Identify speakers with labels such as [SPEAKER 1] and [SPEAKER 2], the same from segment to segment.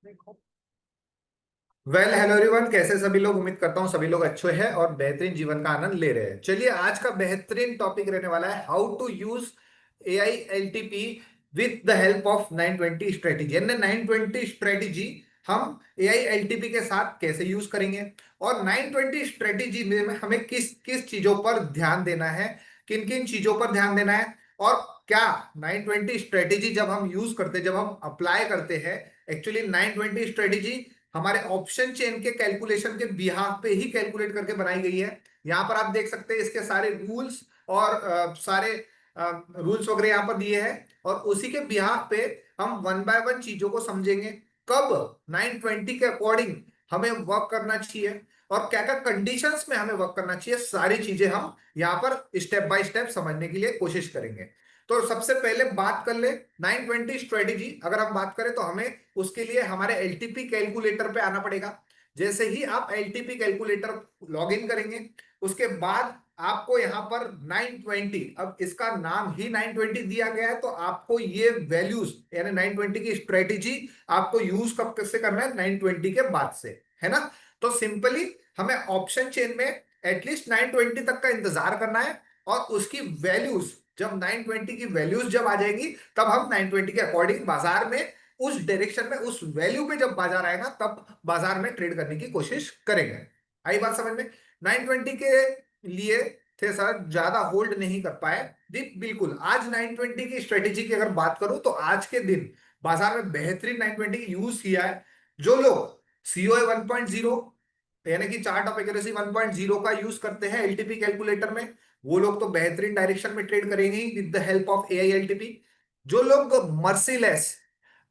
[SPEAKER 1] Hello everyone, कैसे सभी लोग। उम्मीद करता हूँ सभी लोग अच्छे हैं और बेहतरीन जीवन का आनंद ले रहे हैं। चलिए, आज का बेहतरीन टॉपिक रहने वाला है how to use AI LTP with the help of 920 strategy. यानी 920 स्ट्रेटेजी हम AI LTP के साथ कैसे यूज करेंगे और 920 स्ट्रेटेजी में हमें किस किस चीजों पर ध्यान देना है, किन किन चीजों पर ध्यान देना है, और क्या 920 स्ट्रेटेजी जब हम यूज करते हैं, जब हम अप्लाई करते हैं, एक्चुअली 920 स्ट्रेटेजी हमारे ऑप्शन चेन के कैलकुलेशन के बिहाफ पे ही कैलकुलेट करके बनाई गई है। यहां पर आप देख सकते हैं इसके सारे रूल्स और सारे रूल्स वगैरह यहां पर दिए हैं, और उसी के बिहाफ पे हम वन बाय वन चीजों को समझेंगे। कब 920 के अकॉर्डिंग हमें वर्क करना चाहिए और क्या क्या कंडीशंस में हमें वर्क करना चाहिए, सारी चीजें हम यहां पर स्टेप बाय स्टेप समझने के लिए कोशिश करेंगे। तो सबसे पहले बात कर ले 920 स्ट्रेटेजी। अगर हम बात करें तो हमें उसके लिए हमारे एलटीपी कैलकुलेटर पे आना पड़ेगा। जैसे ही आप एलटीपी कैलकुलेटर लॉग इन करेंगे, उसके बाद आपको यहां पर 920, अब इसका नाम ही 920 दिया गया है, तो आपको ये वैल्यूज यानी 920 की स्ट्रेटेजी आपको यूज कब कैसे करना है, 920 के बाद से, है ना। तो सिंपली हमें ऑप्शन चेन में एटलीस्ट 920 तक का इंतजार करना है, और उसकी वैल्यूज जब 920 की वैल्यूज जब आ जाएंगी, तब हम 920 के अकॉर्डिंग बाजार में उस डायरेक्शन में उस वैल्यू पे जब बाजार आएगा, तब बाजार में ट्रेड करने की कोशिश करेंगे। आई बात समझ में। 920 के लिए थे सर ज्यादा होल्ड नहीं कर पाए जी, बिल्कुल। आज 920 की स्ट्रेटेजी की अगर बात करूं तो आज के दिन बाजार में बेहतरीन 920 की यूज किया है। जो लोग सीओए 1.0 यानी कि चार्ट ऑफ एक्यूरेसी 1.0 का यूज करते हैं एलटीपी कैलकुलेटर में, वो लोग तो बेहतरीन डायरेक्शन में ट्रेड करेंगे with the help of AI LTP. जो लोग मर्सीलेस,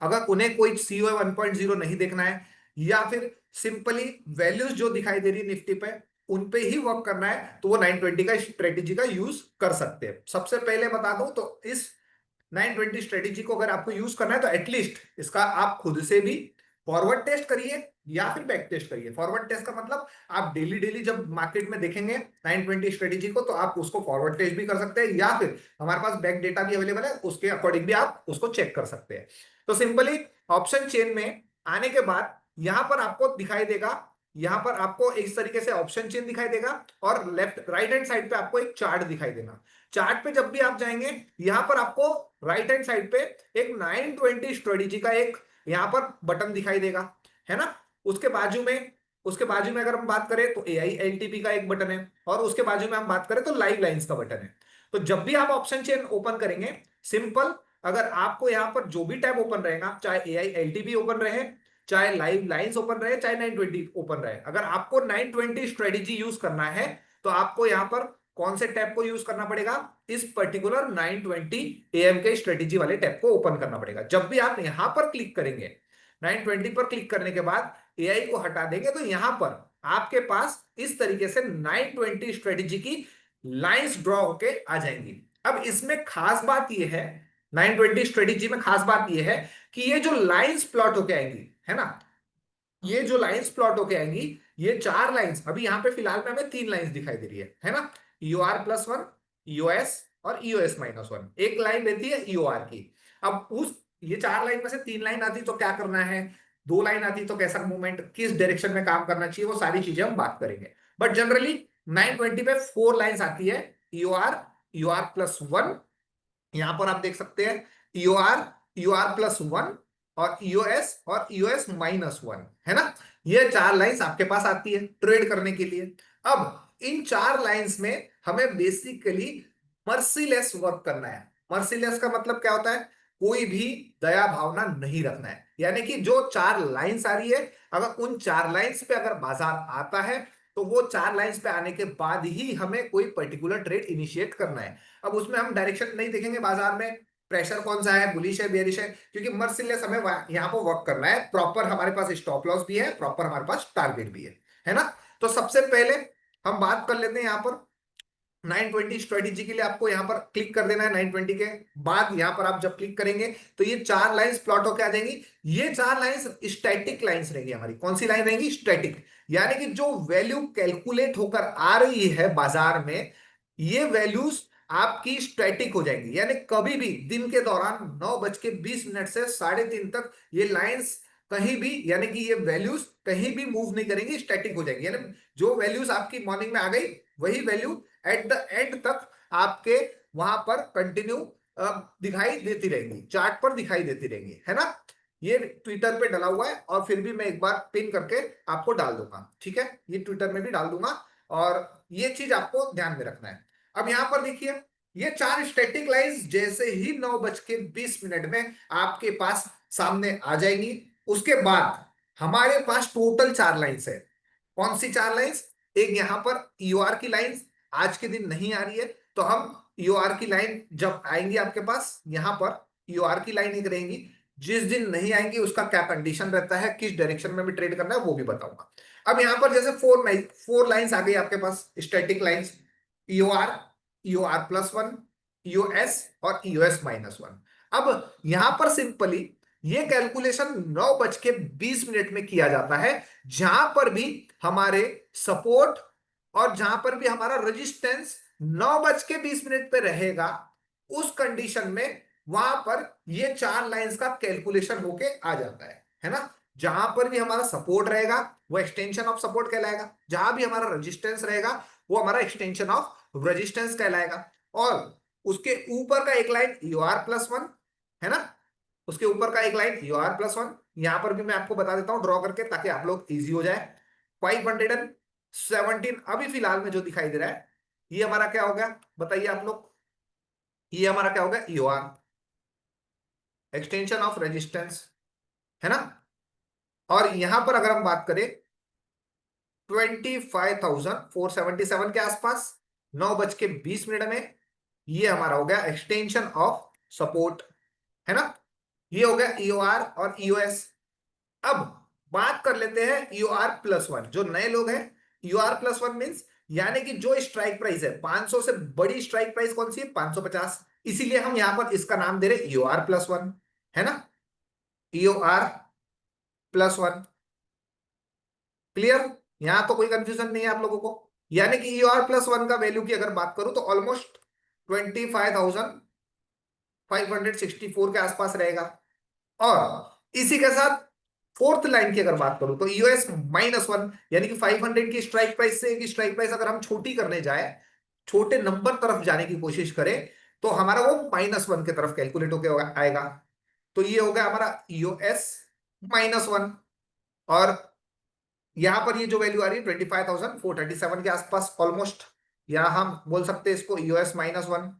[SPEAKER 1] अगर उन्हें कोई सीओ 1.0 नहीं देखना है, या फिर सिंपली वैल्यूज जो दिखाई दे रही है निफ्टी पे उन पे ही वर्क करना है, तो वो 920 का स्ट्रेटेजी का यूज कर सकते हैं। सबसे पहले बता दूं तो इस 920 स्ट्रेटेजी को अगर आपको यूज करना है तो एटलीस्ट इसका आप खुद से भी फॉरवर्ड टेस्ट करिए या फिर बैक टेस्ट करिए। फॉरवर्ड टेस्ट का मतलब आप डेली डेली जब मार्केट में देखेंगे 920 स्ट्रेटेजी को, तो आप उसको फॉरवर्ड टेस्ट भी कर सकते हैं, या फिर हमारे पास बैक डेटा भी अवेलेबल है, उसके अकॉर्डिंग भी आप उसको चेक कर सकते हैं। तो सिंपली ऑप्शन चेन में आने के बाद यहां पर आपको दिखाई देगा, यहां पर आपको इस तरीके से ऑप्शन चेन दिखाई देगा, और लेफ्ट राइट हैंड साइड पे आपको एक चार्ट दिखाई देना। चार्ट पे जब भी आप जाएंगे, यहां पर आपको राइट हैंड साइड पे एक 920 स्ट्रेटेजी का एक यहां पर बटन दिखाई देगा, है ना। उसके बाजू में उसके बाजू में अगर हम बात करें तो एआई एलटीपी का एक बटन है, और उसके बाजू में हम बात करें तो लाइव लाइंस का बटन है। तो जब भी आप ऑप्शन चेन ओपन करेंगे, सिंपल, अगर आपको यहां पर जो भी टैब ओपन रहेगा, चाहे एआई एलटीपी ओपन रहे, चाहे लाइव लाइंस ओपन रहे, चाहे 920 ओपन रहे, अगर आपको 920 स्ट्रेटेजी यूज करना है, तो आपको यहां पर कौन से टैब को यूज करना पड़ेगा, इस पर्टिकुलर 920 एएम के स्ट्रेटेजी वाले टैब को ओपन करना पड़ेगा। जब भी आप यहां पर क्लिक करेंगे, 920 पर क्लिक करने के बाद एआई को हटा देंगे, तो यहां पर आपके पास इस तरीके से 920 स्ट्रेटेजी की लाइंस ड्रॉ होके आ जाएंगी। अब इसमें खास बात यह है, 920 स्ट्रेटेजी में खास बात यह है कि ये जो लाइंस प्लॉट होके आएंगी, है ना, ये जो लाइंस प्लॉट होके आएंगी, ये चार लाइंस, अभी यहां पे फिलहाल में हमें तीन लाइंस दिखाई दे रही है ना। EOR+1, EOS और EOS-1, एक लाइन रहती है EOR की। अब उस ये चार लाइन में से तीन लाइन आती तो क्या करना है, दो लाइन आती तो कैसा मूवमेंट, किस डायरेक्शन में काम करना चाहिए, वो सारी चीजें हम बात करेंगे। बट जनरली 920 पे फोर लाइंस आती है, EOR, EOR+1, यहां पर आप देख सकते हैं EOR, EOR+1 और EOS और EOS-1, है ना। ये चार लाइंस आपके पास आती है ट्रेड करने के लिए। अब इन चार लाइंस में हमें बेसिकली मर्सीलेस वर्क करना है। मर्सीलेस का मतलब क्या होता है, कोई भी दया भावना नहीं रखना है। यानी कि जो चार लाइंस आ रही है, अगर उन चार लाइंस पे अगर बाजार आता है, तो वो चार लाइंस पे आने के बाद ही हमें कोई पर्टिकुलर ट्रेड इनिशिएट करना है। अब उसमें हम डायरेक्शन नहीं देखेंगे बाजार में, प्रेशर कौन सा है, बुलिश है, बेरिश है, क्योंकि मर्सिलेस हमें यहाँ पर वर्क करना है। प्रॉपर हमारे पास स्टॉप लॉस भी है, प्रॉपर हमारे पास टारगेट भी है ना। तो सबसे पहले हम बात कर लेते हैं यहाँ पर 920 स्ट्रेटेजी के लिए। आपको यहां पर क्लिक कर देना है 920 के बाद। यहां पर आप जब क्लिक करेंगे तो ये चार लाइंस प्लॉट होकर आ जाएंगी। ये चार लाइंस स्टैटिक लाइंस रहेंगी हमारी। कौन सी लाइन रहेंगी, स्टैटिक, यानी कि जो वैल्यू कैलकुलेट होकर आ रही है बाजार में, ये वैल्यूज आपकी स्टैटिक हो जाएंगी। यानी कभी भी दिन के दौरान 9:20 से 3:30 तक ये लाइंस कहीं भी, यानी कि ये वैल्यूज कहीं भी मूव नहीं करेंगी, स्टैटिक हो जाएंगी। यानी जो वैल्यूज आपकी मॉर्निंग में आ गई वही वैल्यू एट द एंड तक आपके वहां पर कंटिन्यू दिखाई देती रहेंगी, चार्ट पर दिखाई देती रहेंगी, है ना। ये ट्विटर पे डला हुआ है और फिर भी मैं एक बार पिन करके आपको डाल दूंगा, ठीक है, ये ट्विटर में भी डाल दूंगा। और ये चीज आपको ध्यान में रखना है। अब यहां पर देखिए, ये चार स्टैटिक लाइंस जैसे ही 9:20 में आपके पास सामने आ जाएंगी, उसके बाद हमारे पास टोटल चार लाइंस है। कौन सी चार लाइंस? एक यहां पर ईओआर की लाइन आज के दिन नहीं आ रही है, तो हम ईओआर की लाइन जब आएंगी आपके पास, यहां पर ईओआर की लाइन एक रहेंगी। जिस दिन नहीं आएंगी उसका क्या कंडीशन रहता है, किस डायरेक्शन में भी ट्रेड करना है वो भी बताऊंगा। अब यहां पर जैसे फोर लाइंस आ गई आपके पास, स्टैटिक लाइंस, ईओआर, ईओआर+1, ईओएस और ईओएस-1। अब यहां पर सिंपली ये कैलकुलेशन 9:20 में किया जाता है, जहां पर भी हमारे सपोर्ट और जहां पर भी हमारा रेजिस्टेंस 9:20 पे रहेगा, उस कंडीशन में वहां पर ये चार लाइंस का कैलकुलेशन होके आ जाता है ना। जहां पर भी हमारा सपोर्ट रहेगा वो एक्सटेंशन ऑफ सपोर्ट कहलाएगा, जहां भी हमारा रेजिस्टेंस रहेगा वो हमारा एक्सटेंशन ऑफ रेजिस्टेंस कहलाएगा। और उसके ऊपर का एक लाइन ईओआर+1, है ना, उसके ऊपर का एक लाइन ईओआर+1, यहां पर भी मैं आपको बता देता हूं ड्रॉ करके ताकि आप लोग इजी हो जाए। 517 अभी फिलहाल में जो दिखाई दे रहा है, ये हमारा क्या हो गया बताइए आप लोग, ये हमारा क्या हो गया, ईओआर, एक्सटेंशन ऑफ रेजिस्टेंस, है ना। और यहां पर अगर हम बात करें 25,477 के आसपास 9:20 में, ये हमारा हो गया एक्सटेंशन ऑफ सपोर्ट, है ना। ये हो गया ईओआर और ईओएस। अब बात कर लेते हैं ईओआर+1, जो नए लोग हैं। ईओआर+1 मींस यानी कि जो स्ट्राइक प्राइस है 500 से बड़ी स्ट्राइक प्राइस कौन सी है, 550, इसीलिए हम यहां पर इसका नाम दे रहे ईओआर+1, है ना, ईओआर+1। क्लियर? यहां तो कोई कंफ्यूजन नहीं है आप लोगों को। यानी कि ईओआर+1 का वैल्यू की अगर बात करूं तो ऑलमोस्ट 25,564 के आसपास रहेगा। और इसी के साथ फोर्थ लाइन की अगर बात करूं तो यूएस-1, यानी कि 500 की स्ट्राइक प्राइस से एक स्ट्राइक प्राइस अगर हम छोटी करने जाए, छोटे नंबर तरफ जाने की कोशिश करें, तो हमारा वो -1 की तरफ कैलकुलेट होकर आएगा। तो ये हो गया हमारा यूएस-1। और यहां पर ये जो वैल्यू आ रही है 25,437 के आसपास ऑलमोस्ट, या हम बोल सकते हैं इसको यूएस-1,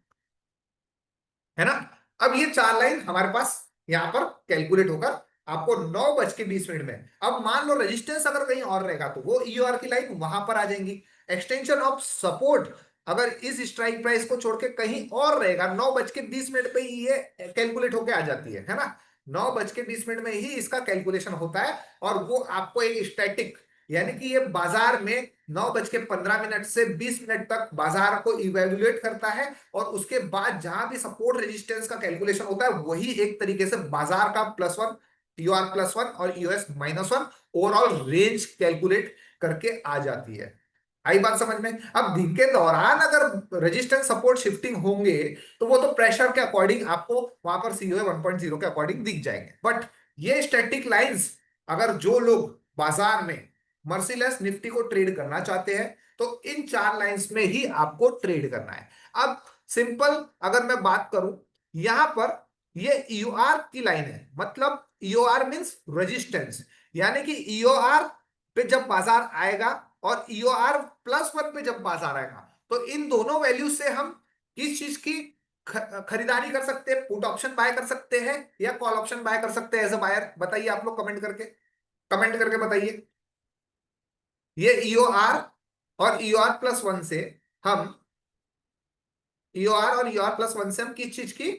[SPEAKER 1] है ना। अब ये चार लाइन हमारे पास यहां पर कैलकुलेट होकर आपको 9:20 में, अब मान लो रेजिस्टेंस अगर कहीं और रहेगा तो वो ईओआर की लाइन वहां पर आ जाएंगी। एक्सटेंशन ऑफ सपोर्ट अगर इस स्ट्राइक प्राइस को छोड़ के कहीं और रहेगा, 9:20 पे ही ये कैलकुलेट होके आ जाती है ना। 9:20 में ही इसका कैलकुलेशन होता है, और वो आपको एक स्टैटिक, यानी कि ये बाजार में 9:15 से 20 मिनट तक बाजार को इवेल्युएट करता है, और उसके बाद जहां भी सपोर्ट रेजिस्टेंस का कैलकुलेशन होता है वही एक तरीके से बाजार का +1, टीओआर+1 और यूएस-1 ओवरऑल रेंज कैलकुलेट करके आ जाती है। आई बात समझ में? अब दिन के दौरान अगर रेजिस्टेंस सपोर्ट शिफ्टिंग होंगे तो वो तो प्रेशर के अकॉर्डिंग आपको वहां पर सीओए 1.0 के अकॉर्डिंग दिख जाएंगे, बट ये स्टैटिक लाइंस अगर जो लोग बाजार में मर्सिलेस निफ्टी को ट्रेड करना चाहते हैं तो इन चार लाइंस में ही आपको ट्रेड करना है। अब सिंपल अगर मैं बात करूं, यहां पर ये ईओआर की लाइन है, मतलब ईओआर मींस रेजिस्टेंस, यानी कि ईओआर पे जब बाजार आएगा और ईओआर+1 पे जब बाजार आएगा, तो इन दोनों वैल्यू से हम किस चीज की खरीदारी कर सकते हैं, पुट ऑप्शन बाय कर सकते हैं या कॉल ऑप्शन बाय कर सकते हैं एज अ बायर, बताइए आप लोग कमेंट करके बताइए। ये ईओआर और ईओआर+1 से हम ईओआर और ईओआर+1 से हम किस चीज की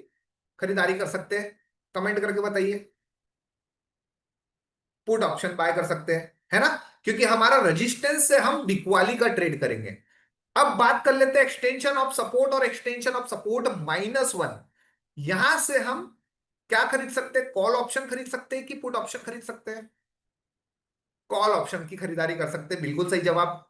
[SPEAKER 1] खरीदारी कर सकते हैं, कमेंट करके बताइए। पुट ऑप्शन बाय कर सकते हैं, है ना, क्योंकि हमारा रेजिस्टेंस से हम बिकवाली का ट्रेड करेंगे। अब बात कर लेते हैं एक्सटेंशन ऑफ सपोर्ट और एक्सटेंशन ऑफ सपोर्ट -1। यहां से हम क्या खरीद सकते हैं, कॉल ऑप्शन खरीद सकते हैं कि पुट ऑप्शन खरीद सकते हैं, कॉल ऑप्शन की खरीदारी कर सकते हैं, बिल्कुल सही जवाब।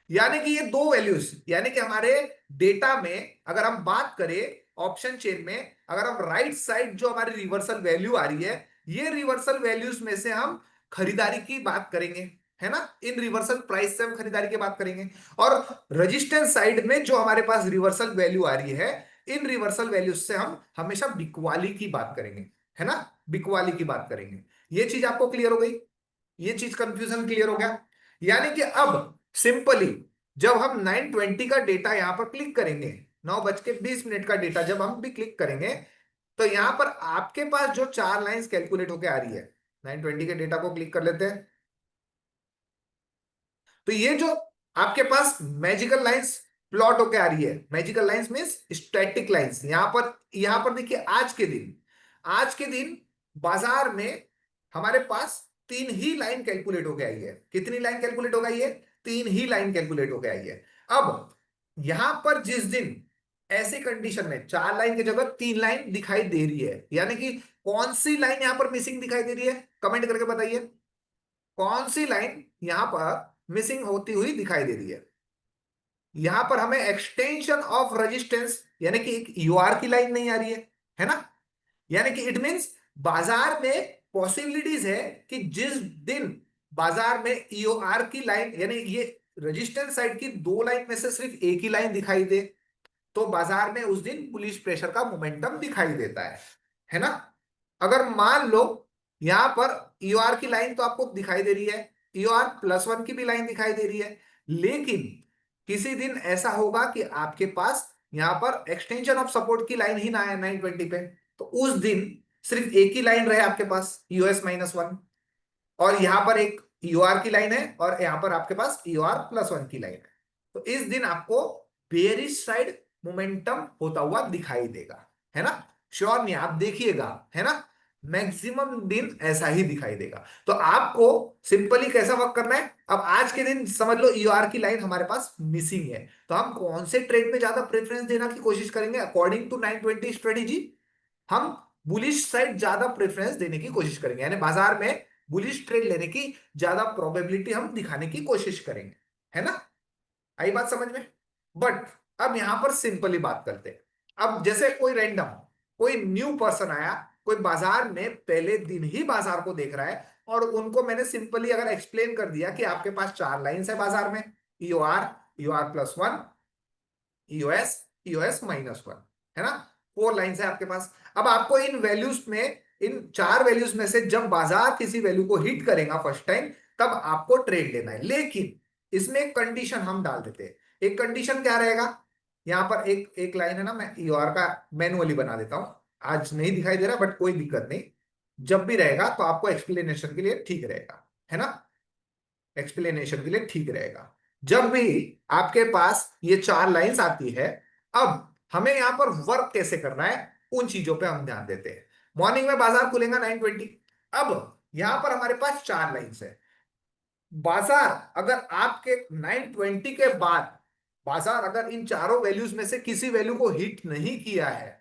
[SPEAKER 1] यानी कि ये दो वैल्यूज, यानी कि हमारे डेटा में अगर हम बात करें ऑप्शन चेन में, अगर हम राइट साइड जो हमारी रिवर्सल वैल्यू आ रही है ये रिवर्सल वैल्यूज में से हम खरीदारी की बात करेंगे, है ना। इन रिवर्सल प्राइस से हम खरीदारी की बात करेंगे। और रजिस्टेंस साइड में जो हमारे पास रिवर्सल वैल्यू आ रही है, इन रिवर्सल वैल्यूज से हम हमेशा बिकवाली की बात करेंगे, है ना। बिकवाली की बात करेंगे। ये चीज आपको क्लियर हो गई? ये चीज कंफ्यूजन क्लियर हो गया? यानी कि अब सिंपली जब हम 9:20 का डेटा यहां पर क्लिक करेंगे, 9:20 का डेटा जब हम भी क्लिक करेंगे, तो यहां पर आपके पास जो चार लाइंस कैलकुलेट होके आ रही है, 9:20 के डेटा को क्लिक कर लेते हैं। तो ये जो आपके पास मैजिकल लाइंस प्लॉट होके आ रही है, magical lines means static lines, यहां पर देखिए आज के दिन बाजार में हमारे पास तीन ही लाइन कैलकुलेट होके आई है। कितनी लाइन कैलकुलेट हो गई है? तीन ही लाइन कैलकुलेट होके आई है। अब यहां पर जिस दिन ऐसी कंडीशन में चार लाइन की जगह तीन लाइन दिखाई दे रही है, यानी कि कौन सी लाइन यहां पर मिसिंग दिखाई दे रही है? कमेंट करके बताइए, कौन सी लाइन यहां पर मिसिंग होती हुई दिखाई दे रही है? यहां पर हमें एक्सटेंशन ऑफ रेजिस्टेंस यानी कि एक यूआर की लाइन नहीं आ रही है ना। यानी कि इट मींस बाजार में पॉसिबिलिटीज है कि जिस दिन बाजार में ईओआर की लाइन यानी ये रेजिस्टेंस साइड की दो लाइन में से सिर्फ एक ही लाइन दिखाई दे, तो बाजार में उस दिन बुलिश प्रेशर का मोमेंटम दिखाई देता है ना। अगर मान लो यहां पर ईओआर की लाइन तो आपको दिखाई दे रही है, EOR+1 की भी लाइन दिखाई दे रही है, लेकिन किसी दिन ऐसा होगा कि आपके पास यहां पर एक्सटेंशन ऑफ सपोर्ट की लाइन ही ना है 9:20 पे, तो उस दिन सिर्फ एक ही लाइन रहे आपके पास EOS-1, और यहां पर एक ईओआर की लाइन है और यहां पर आपके पास EOR+1 की लाइन है। तो इस दिन आपको बेयरिश साइड मोमेंटम होता हुआ दिखाई देगा, है ना। श्योर नहीं, आप देखिएगा, है ना। मैक्सिमम दिन ऐसा ही दिखाई देगा। तो आपको सिंपली कैसा वर्क करना है, अब आज के दिन समझ लो ईओआर की लाइन हमारे पास मिसिंग है, तो हम कौन से ट्रेड में ज्यादा प्रेफरेंस देना की कोशिश करेंगे अकॉर्डिंग टू 9:20 स्ट्रेटेजी? हम बुलिश साइड ज्यादा प्रेफरेंस देने की कोशिश करेंगे, यानी बाजार में बुलिश ट्रेड लेने की ज्यादा प्रोबेबिलिटी हम दिखाने की कोशिश करेंगे, है ना। आई बात समझ में? बट अब यहां पर सिंपली बात करते हैं। अब जैसे कोई रैंडम कोई न्यू पर्सन आया, कोई बाजार में पहले दिन ही बाजार को देख रहा है, और उनको मैंने सिंपली अगर एक्सप्लेन कर दिया कि आपके पास चार लाइंस है बाजार में, ईओआर, EOR+1, EOS, EOS-1, है ना। फोर लाइंस है आपके पास। अब आपको इन वैल्यूज में, इन चार वैल्यूज में से जब बाजार किसी वैल्यू को हिट करेगा फर्स्ट टाइम, तब आपको ट्रेड लेना है। लेकिन इसमें एक कंडीशन हम डाल देते हैं। एक कंडीशन क्या रहेगा? यहां पर एक एक लाइन है ना, मैं ईओआर का मैनुअली बना देता हूं, आज नहीं दिखाई दे रहा बट कोई दिक्कत नहीं, जब भी रहेगा तो आपको एक्सप्लेनेशन के लिए ठीक रहेगा, है ना। एक्सप्लेनेशन के लिए ठीक रहेगा। जब भी आपके पास ये चार लाइंस आती है, अब हमें यहां पर वर्क कैसे करना है, उन चीजों पे हम ध्यान देते हैं। मॉर्निंग में बाजार खुलेगा 9:20। अब यहां पर हमारे पास चार लाइंस है। बाजार अगर आपके 9:20 के बाद बाजार अगर इन चारों वैल्यूज में से किसी वैल्यू को हिट नहीं किया है,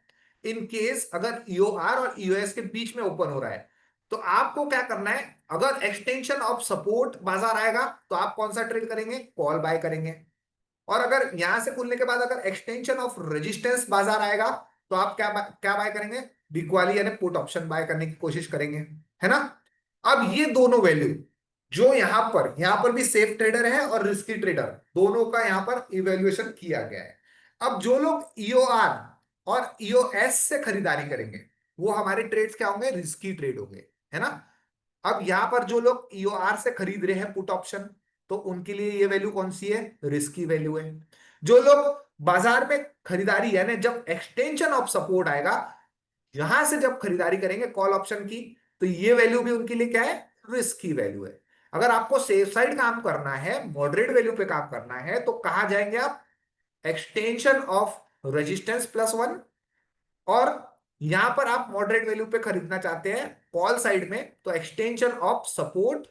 [SPEAKER 1] इन केस अगर ईओआर और ईओएस के बीच में ओपन हो रहा है, तो आपको क्या करना है? अगर एक्सटेंशन ऑफ सपोर्ट बाजार आएगा तो आप कौन सा ट्रेड करेंगे? कॉल बाय करेंगे। और अगर यहां से खुलने के बाद अगर एक्सटेंशन ऑफ रेजिस्टेंस बाजार आएगा, तो आप क्या बाय करेंगे? बिकवाली यानी पुट ऑप्शन बाय करने की कोशिश करेंगे, है ना। अब ये दोनों वैल्यू जो यहां पर भी सेफ ट्रेडर है और रिस्की ट्रेडर, दोनों का यहां पर इवेल्युएशन किया गया है। अब जो लोग ईओआर और ईओएस से खरीदारी करेंगे, वो हमारे ट्रेड्स क्या होंगे? रिस्की ट्रेड होंगे, है ना। अब यहां पर जो लोग ईओआर से खरीद रहे हैं पुट ऑप्शन, तो उनके लिए ये वैल्यू कौन सी है? रिस्की वैल्यू है। जो लोग बाजार में खरीदारी यानी जब एक्सटेंशन ऑफ सपोर्ट आएगा, यहां से जब खरीदारी करेंगे कॉल ऑप्शन की, तो ये वैल्यू भी उनके लिए क्या है? रिस्की वैल्यू है। अगर आपको सेफ साइड काम करना है, मॉडरेट वैल्यू पे काम करना है, तो कहां जाएंगे आप? एक्सटेंशन ऑफ रेजिस्टेंस+1, और यहां पर आप मॉडरेट वैल्यू पे खरीदना चाहते हैं कॉल साइड में, तो एक्सटेंशन ऑफ सपोर्ट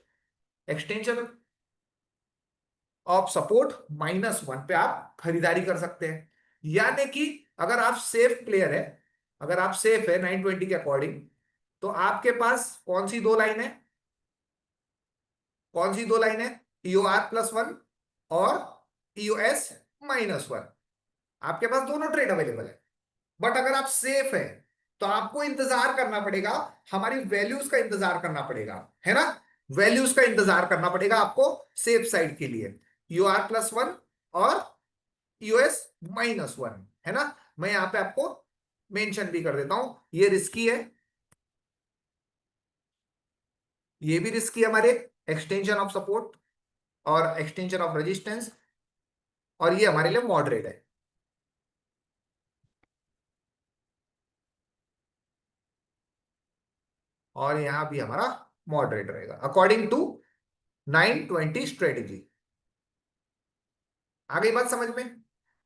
[SPEAKER 1] -1 पे आप खरीदारी कर सकते हैं। यानी कि अगर आप सेफ प्लेयर है, अगर आप सेफ है 9:20 के अकॉर्डिंग, तो आपके पास कौन सी दो लाइन है? कौन सी दो लाइन है? EOR+1 और EOS-1। आपके पास दोनों ट्रेड अवेलेबल है। बट अगर आप सेफ है तो आपको इंतजार करना पड़ेगा, हमारी वैल्यूज का इंतजार करना पड़ेगा, है ना। वैल्यूज का इंतजार करना पड़ेगा आपको सेफ साइड के लिए, UR+1 और US-1, है ना। मैं यहां पे आपको मेंशन भी कर देता हूं, ये रिस्की है, ये भी रिस्की है हमारे, एक्सटेंशन ऑफ सपोर्ट और एक्सटेंशन ऑफ रेजिस्टेंस, और ये हमारे लिए मॉडरेट है। और यहां भी हमारा मॉडरेट रहेगा अकॉर्डिंग टू 920 स्ट्रेटेजी। आ गई बात समझ में।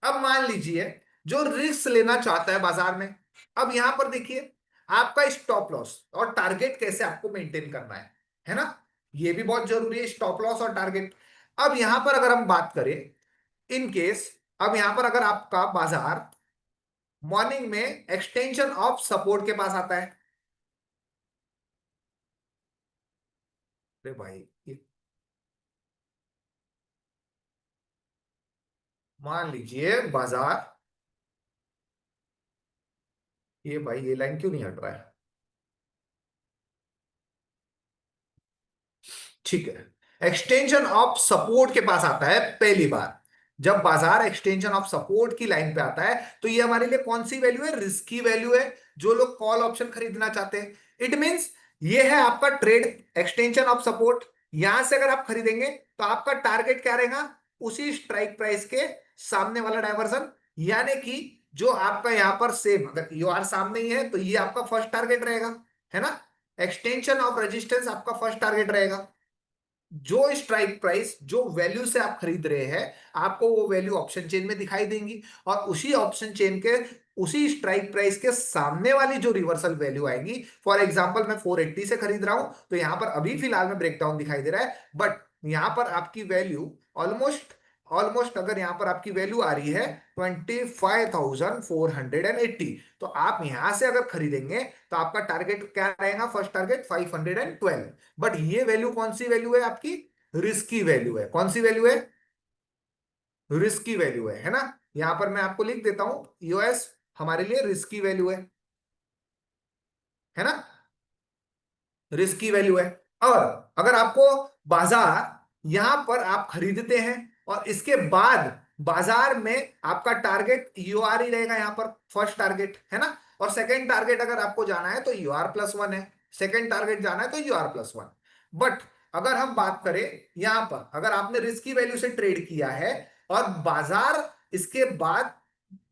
[SPEAKER 1] अब मान लीजिए जो रिस्क लेना चाहता है बाजार में, अब यहां पर देखिए आपका स्टॉप लॉस और टारगेट कैसे आपको मेंटेन करना है ना। ये भी बहुत जरूरी है, स्टॉप लॉस और टारगेट। अब यहां पर अगर हम बात करें इन केस, अब यहां पर अगर आपका बाजार मॉर्निंग में एक्सटेंशन ऑफ सपोर्ट के पास आता है, अरे भाई मान लीजिए बाजार, ये भाई ये लाइन क्यों नहीं हट रहा है, ठीक है। एक्सटेंशन ऑफ सपोर्ट के पास आता है पहली बार, जब बाजार एक्सटेंशन ऑफ सपोर्ट की लाइन पे आता है तो ये हमारे लिए कौन सी वैल्यू है, रिस्की वैल्यू है, जो लोग कॉल ऑप्शन खरीदना चाहते हैं। इट मींस ये है आपका ट्रेड, एक्सटेंशन ऑफ सपोर्ट। यहां से अगर आप खरीदेंगे तो आपका टारगेट क्या रहेगा, उसी स्ट्राइक प्राइस के सामने वाला डायवर्सन, यानी कि जो आपका यहां पर सेम, अगर यूआर सामने ही है तो ये आपका फर्स्ट टारगेट रहेगा, है ना। एक्सटेंशन ऑफ रेजिस्टेंस आपका फर्स्ट टारगेट रहेगा। जो स्ट्राइक प्राइस, जो वैल्यू से आप खरीद रहे हैं, आपको वो वैल्यू ऑप्शन चेन में दिखाई देंगी, और उसी ऑप्शन चेन के उसी स्ट्राइक प्राइस के सामने वाली जो रिवर्सल वैल्यू आएगी, फॉर एग्जांपल मैं 480 से खरीद रहा हूं तो यहां पर अभी फिलहाल में ब्रेकडाउन दिखाई दे रहा है, बट यहां पर आपकी वैल्यू ऑलमोस्ट ऑलमोस्ट अगर यहां पर आपकी वैल्यू आ रही है 25,480, तो आप यहां से अगर खरीदेंगे तो आपका टारगेट क्या रहेगा, फर्स्ट टारगेट 512। बट ये वैल्यू कौन सी वैल्यू है आपकी, रिस्की वैल्यू है। कौन सी वैल्यू है, रिस्की वैल्यू है ना। यहां पर मैं आपको लिख देता हूं, यूएस हमारे लिए रिस्की वैल्यू है ना, रिस्की वैल्यू है। और अगर आपको बाजार यहां पर आप खरीदते हैं और इसके बाद बाजार में आपका टारगेट यूआर ही रहेगा, यहां पर फर्स्ट टारगेट है ना, और सेकंड टारगेट अगर आपको जाना है तो UR+1 है, सेकंड टारगेट जाना है तो UR+1। बट अगर हम बात करें यहां पर, अगर आपने रिस्की वैल्यू से ट्रेड किया है और बाजार इसके बाद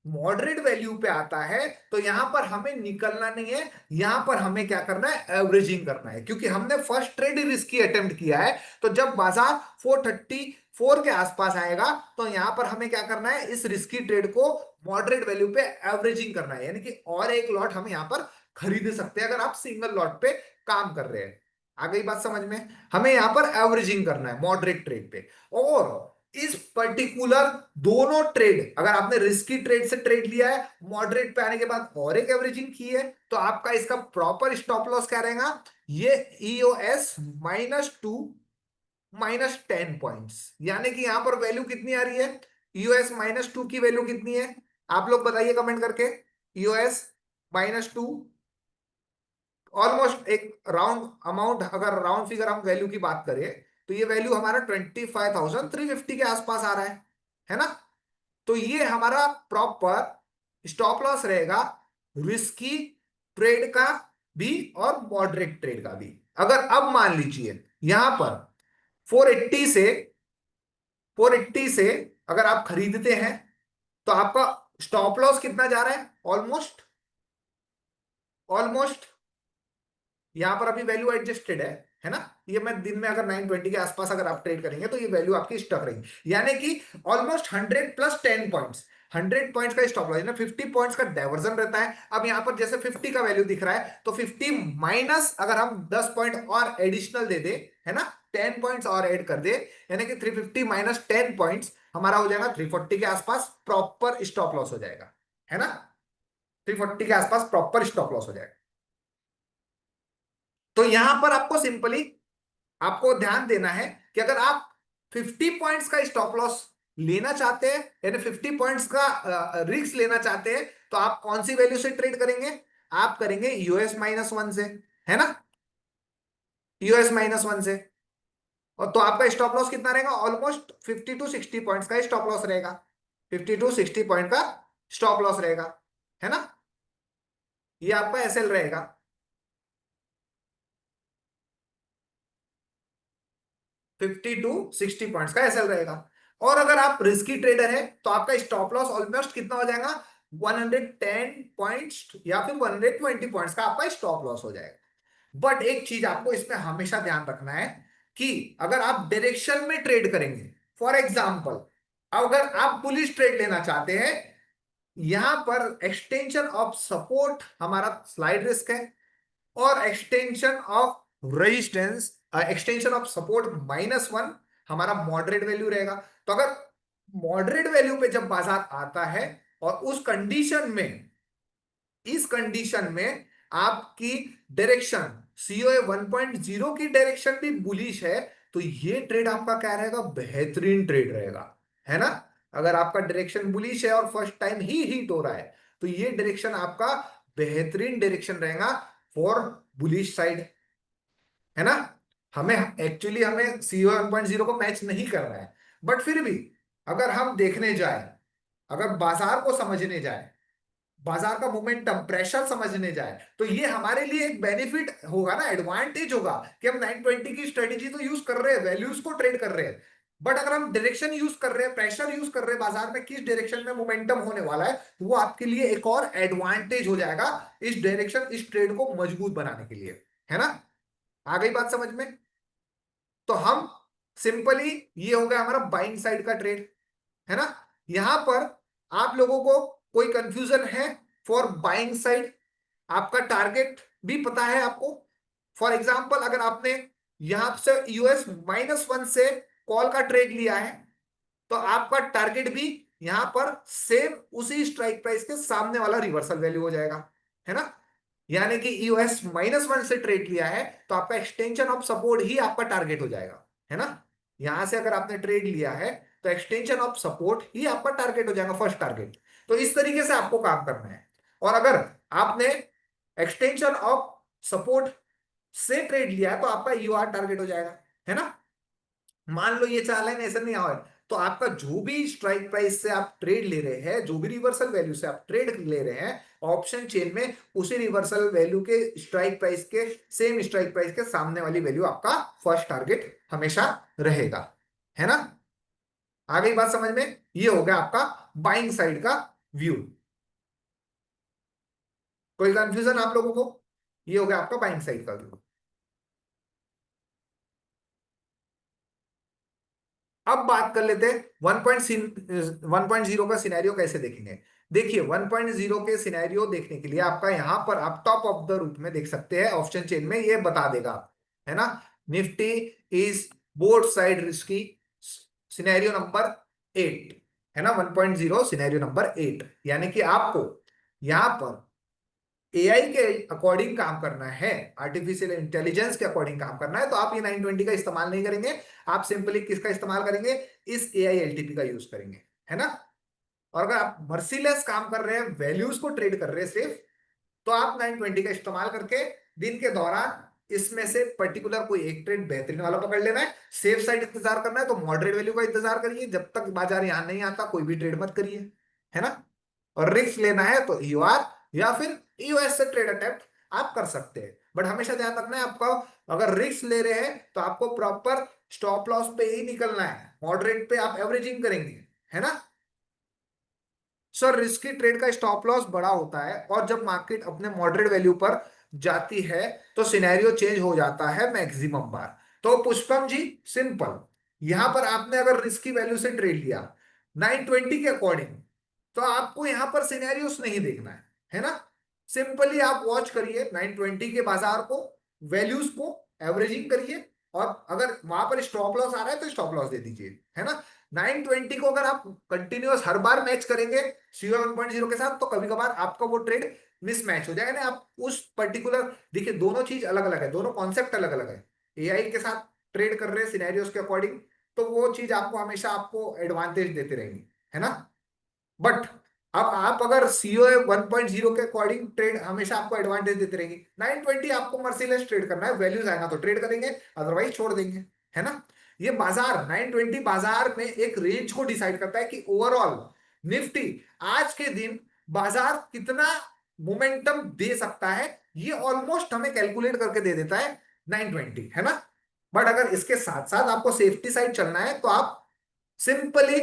[SPEAKER 1] मॉडरेट वैल्यू पे आता है, तो यहां पर हमें निकलना नहीं है, यहां पर हमें क्या करना है, एवरेजिंग करना है, क्योंकि हमने फर्स्ट ट्रेड ही रिस्की अटेम्प्ट किया है। तो जब बाजार 434 के आसपास आएगा तो यहां पर हमें क्या करना है, इस रिस्की ट्रेड को मॉडरेट वैल्यू पे एवरेजिंग करना है, यानी कि और एक लॉट हम यहां पर खरीद सकते हैं अगर आप सिंगल लॉट पे काम कर रहे हैं। आ गई बात समझ में। हमें यहां पर एवरेजिंग करना है मॉडरेट ट्रेड पे। और इस पर्टिकुलर दोनों ट्रेड, अगर आपने रिस्की ट्रेड से ट्रेड लिया है, मॉडरेट पे आने के बाद और एक एवरेजिंग की है, तो आपका इसका प्रॉपर स्टॉप लॉस क्या रहेगा, ये EOS-2 -10 पॉइंट्स, यानी कि यहां पर वैल्यू कितनी आ रही है, EOS-2 की वैल्यू कितनी है, आप लोग बताइए कमेंट करके। EOS-2 ऑलमोस्ट एक राउंड अमाउंट, अगर राउंड फिगर हम वैल्यू की बात करें तो ये वैल्यू हमारा 25,350 के आसपास आ रहा है ना। तो ये हमारा प्रॉपर स्टॉप लॉस रहेगा, रिस्की ट्रेड का भी और मॉडरेट ट्रेड का भी। अगर अब मान लीजिए यहां पर 480 से 480 से अगर आप खरीदते हैं तो आपका स्टॉप लॉस कितना जा रहा है, ऑलमोस्ट यहां पर अभी वैल्यू एडजस्टेड है ना। ये मैं दिन में अगर 920 के आसपास अगर आप ट्रेड करेंगे तो ये वैल्यू आपकी स्टक रहेगी, यानी कि ऑलमोस्ट 100 + 10 पॉइंट्स, 100 पॉइंट्स का स्टॉप लॉस ना, 50 पॉइंट्स का डाइवर्जन रहता है। अब यहां पर जैसे 50 का वैल्यू दिख रहा है तो 50 माइनस अगर हम 10 पॉइंट और एडिशनल दे दे, है ना, 10 पॉइंट्स और ऐड कर दे, यानी कि 350 -10 पॉइंट्स हमारा हो जाएगा 340 के आसपास, प्रॉपर स्टॉप लॉस हो जाएगा, है ना। 340 के आसपास प्रॉपर स्टॉप लॉस हो जाएगा। तो यहां पर आपको सिंपली आपको ध्यान देना है कि अगर आप 50 पॉइंट्स का स्टॉप लॉस लेना चाहते हैं, यानी 50 पॉइंट्स का रिस्क लेना चाहते हैं, तो आप कौन सी वैल्यू से ट्रेड करेंगे, आप करेंगे US-1 से, है ना, US-1 से। और तो आपका स्टॉप लॉस कितना रहेगा, ऑलमोस्ट 50 to 60 पॉइंट्स का स्टॉप लॉस रहेगा, 50 to 60 पॉइंट का स्टॉप लॉस रहेगा, है ना, ये आपका एसएल रहेगा। 50 to 60 पॉइंट्स का एसएल रहेगा। और अगर आप रिस्की ट्रेडर है तो आपका स्टॉप लॉस ऑलमोस्ट कितना हो जाएगा, 110 पॉइंट्स या फिर 120 पॉइंट्स का आपका स्टॉप लॉस हो जाएगा। बट एक चीज आपको इसमें हमेशा ध्यान रखना है कि अगर आप डायरेक्शन में ट्रेड करेंगे, फॉर एग्जाम्पल अगर आप बुलिश ट्रेड लेना चाहते हैं, यहां पर एक्सटेंशन ऑफ सपोर्ट हमारा स्लाइड रिस्क है, और extension of resistance, extension of support -1 हमारा मॉडरेट वैल्यू रहेगा। तो अगर मॉडरेट वैल्यू पे जब बाजार आता है और उस कंडीशन में, इस कंडीशन में आपकी डायरेक्शन सीओए 1.0 की डायरेक्शन भी बुलिश है, तो ये ट्रेड आपका क्या रहेगा, बेहतरीन ट्रेड रहेगा, है ना। अगर आपका डायरेक्शन बुलिश है और फर्स्ट टाइम ही हिट हो रहा है, तो ये डायरेक्शन आपका बेहतरीन डायरेक्शन रहेगा फॉर बुलिश साइड, है ना। हमें एक्चुअली हमें सीओ 1.0 को मैच नहीं करना है, बट फिर भी अगर हम देखने जाए, अगर बाजार को समझने जाए, बाजार का मोमेंटम प्रेशर समझने जाए, तो ये हमारे लिए एक बेनिफिट होगा ना, एडवांटेज होगा कि हम 920 की स्ट्रेटेजी तो यूज कर रहे हैं, वैल्यूज को ट्रेड कर रहे हैं, बट अगर हम डायरेक्शन यूज कर रहे हैं, प्रेशर यूज कर रहे हैं, बाजार में किस डायरेक्शन में मोमेंटम होने वाला है, तो वो आपके लिए एक और एडवांटेज हो जाएगा इस डायरेक्शन, इस ट्रेड को मजबूत बनाने के लिए, है ना। आ गई बात समझ में। तो हम सिंपली, ये हो गया हमारा बाइंग साइड का ट्रेड, है ना। यहां पर आप लोगों को कोई कंफ्यूजन है फॉर बाइंग साइड, आपका टारगेट भी पता है आपको। फॉर एग्जांपल अगर आपने यहां से US-1 से कॉल का ट्रेड लिया है, तो आपका टारगेट भी यहां पर सेम उसी स्ट्राइक प्राइस के सामने वाला रिवर्सल वैल्यू हो जाएगा, है ना। यानी कि US-1 से ट्रेड लिया है तो आपका एक्सटेंशन ऑफ सपोर्ट ही आपका टारगेट हो जाएगा, है ना। यहां से अगर आपने ट्रेड लिया है तो एक्सटेंशन ऑफ सपोर्ट ही आपका टारगेट हो जाएगा, फर्स्ट टारगेट। तो इस तरीके से आपको काम करना है। और अगर आपने एक्सटेंशन ऑफ सपोर्ट से ट्रेड लिया है तो आपका यूआर टारगेट हो जाएगा, है ना। मान लो ये चाल है ऐसा नहीं आया, तो आपका जो भी स्ट्राइक प्राइस से आप ट्रेड ले रहे हैं, जो भी रिवर्सल वैल्यू से आप ट्रेड ले रहे हैं ऑप्शन चेन में, उसी रिवर्सल वैल्यू के स्ट्राइक प्राइस के, सेम स्ट्राइक प्राइस के सामने वाली वैल्यू आपका फर्स्ट टारगेट हमेशा रहेगा, है ना। आ गई बात समझ में। ये हो गया आपका बाइंग साइड का व्यू। कोई कंफ्यूजन आप लोगों को, ये हो गया आपका बाइंग साइड का व्यू। अब बात कर लेते हैं 1.0 का सिनेरियो कैसे देखेंगे। देखिए 1.0 के सिनेरियो देखने के लिए आपका यहां पर आप टॉप ऑफ द रूट में देख सकते हैं, ऑप्शन चेन में ये बता देगा, है ना। Nifty is both side risky, scenario number 8, है ना, 1.0 सिनेरियो नंबर 8, यानी कि आपको यहां पर एआई के अकॉर्डिंग काम करना है, आर्टिफिशियल इंटेलिजेंस के अकॉर्डिंग काम करना है, तो आप ये 920 का इस्तेमाल नहीं करेंगे, आप सिंपली किसका इस्तेमाल करेंगे, इस एआई एलटीपी का यूज करेंगे, है ना। और अगर आप मर्सीलेस काम कर रहे हैं, वैल्यूज को ट्रेड कर रहे हैं सिर्फ, तो आप 920 का इस्तेमाल करके दिन के दौरान इसमें से पर्टिकुलर कोई एक ट्रेड बेहतरीन वाला पकड़ लेना है, सेफ साइड इंतजार करना है तो मॉडरेट वैल्यू का इंतजार करिए, जब तक बाजार यहां नहीं आता कोई भी ट्रेड मत करिए, है ना। और रिस्क लेना है तो यूआर या फिर यूएस से ट्रेड अटेम्प्ट आप कर सकते हैं, बट हमेशा ध्यान रखना है आपको, अगर रिस्क ले रहे हैं तो आपको प्रॉपर स्टॉप लॉस पे ही निकलना है, मॉडरेट पे आप एवरेजिंग करेंगे, है ना। सर रिस्की ट्रेड का स्टॉप लॉस बड़ा होता है और जब मार्केट अपने मॉडरेट वैल्यू पर जाती है तो सिनेरियो चेंज हो जाता है मैक्सिमम बार। तो पुष्पम जी, सिंपल, यहां पर आपने अगर रिस्की वैल्यू से ट्रेड लिया 920 के अकॉर्डिंग, तो आपको यहां पर सिनेरियोस नहीं देखना है ना। सिंपली आप वॉच करिए 920 के बाजार को, वैल्यूज को एवरेजिंग करिए, और अगर वहां पर स्टॉप लॉस आ रहा है तो स्टॉप लॉस दे दीजिए, है ना। 920 को अगर आप कंटिन्यूअस हर बार मैच करेंगे सीओ 1.0 के साथ, तो कभी कभार आपका वो ट्रेड मिसमैच हो जाएगा ना, आप उस पर्टिकुलर, देखिए दोनों चीज अलग अलग है, दोनों कॉन्सेप्ट अलग अलग है। एआई के साथ ट्रेड कर रहे हैं सिनेरियोस के अकॉर्डिंग, तो वो चीज आपको हमेशा आपको एडवांटेज देते रहेंगी, है ना। बट अब आप अगर सीओ 1.0 के अकॉर्डिंग ट्रेड हमेशा आपको एडवांटेज देते रहेगी, 920 आपको मर्सीलेस ट्रेड करना है, वैल्यूज आएगा तो ट्रेड करेंगे, अदरवाइज छोड़ देंगे, है ना। ये बाजार 920 बाजार में एक रेंज को डिसाइड करता है कि ओवरऑल निफ्टी आज के दिन बाजार कितना मोमेंटम दे सकता है, ये ऑलमोस्ट हमें कैलकुलेट करके दे देता है 920, है ना। बट अगर इसके साथ साथ आपको सेफ्टी साइड चलना है तो आप सिंपली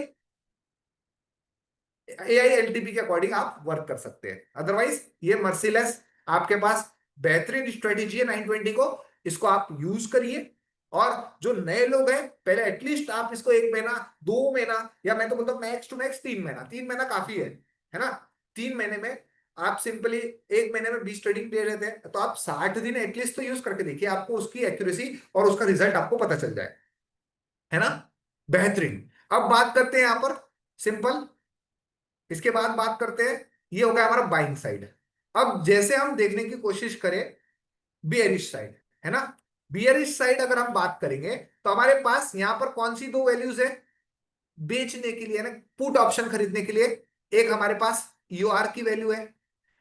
[SPEAKER 1] एआई एलटीपी के अकॉर्डिंग आप वर्क कर सकते हैं, अदरवाइज ये मर्सीलेस आपके पास बेहतरीन स्ट्रेटेजी है 920 को, इसको आप यूज करिए। और जो नए लोग हैं पहले एटलीस्ट आप इसको 1 महीना 2 महीना, या मैं तो बोलता हूँ मैक्स टू मैक्स 3 महीना, 3 महीना काफी है ना। 3 महीने में आप सिंपली 1 महीने में 20 ट्रेडिंग दे रहे थे तो आप 60 दिन एटलीस्ट तो यूज करके देखिए, आपको उसकी एक्यूरेसी और उसका रिजल्ट आपको पता चल जाए, है ना। बेहतरीन। अब बात करते हैं यहां पर सिंपल, इसके बाद बात करते हैं, ये हो गया हमारा बाइंग साइड। अब जैसे हम देखने की कोशिश करें बियरिश साइड, है ना। बियरिश साइड अगर हम बात करेंगे तो हमारे पास यहां पर कौन सी दो वैल्यूज है बेचने के लिए ना, पुट ऑप्शन खरीदने के लिए। एक हमारे पास यूआर की वैल्यू है,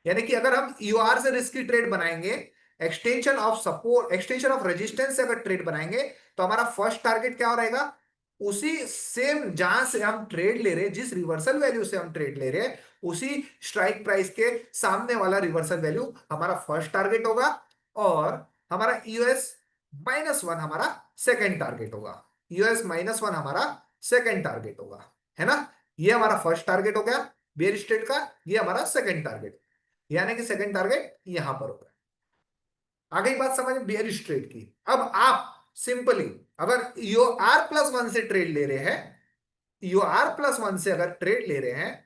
[SPEAKER 1] यानी कि अगर हम यूआर से रिस्क की ट्रेड बनाएंगे, extension of support extension of resistance से अगर ट्रेड बनाएंगे तो हमारा फर्स्ट टारगेट क्या हो रहेगा, उसी सेम जहां से हम ट्रेड ले रहे हैं, जिस रिवर्सल वैल्यू से हम ट्रेड ले रहे हैं, उसी स्ट्राइक प्राइस के सामने वाला रिवर्सल वैल्यू हमारा फर्स्ट टारगेट होगा, और हमारा यूएस-1 हमारा सेकंड टारगेट होगा। यूएस-1 हमारा सेकंड टारगेट होगा, है ना। ये हमारा फर्स्ट टारगेट हो गया बेयर स्टेट का, ये हमारा सेकंड टारगेट, यानी कि सेकंड टारगेट यहां पर होगा। आ गई बात समझ में बियर स्ट्रेट की। अब आप सिंपली अगर यूआर+1 से ट्रेड ले रहे हैं, यूआर+1 से अगर ट्रेड ले रहे हैं,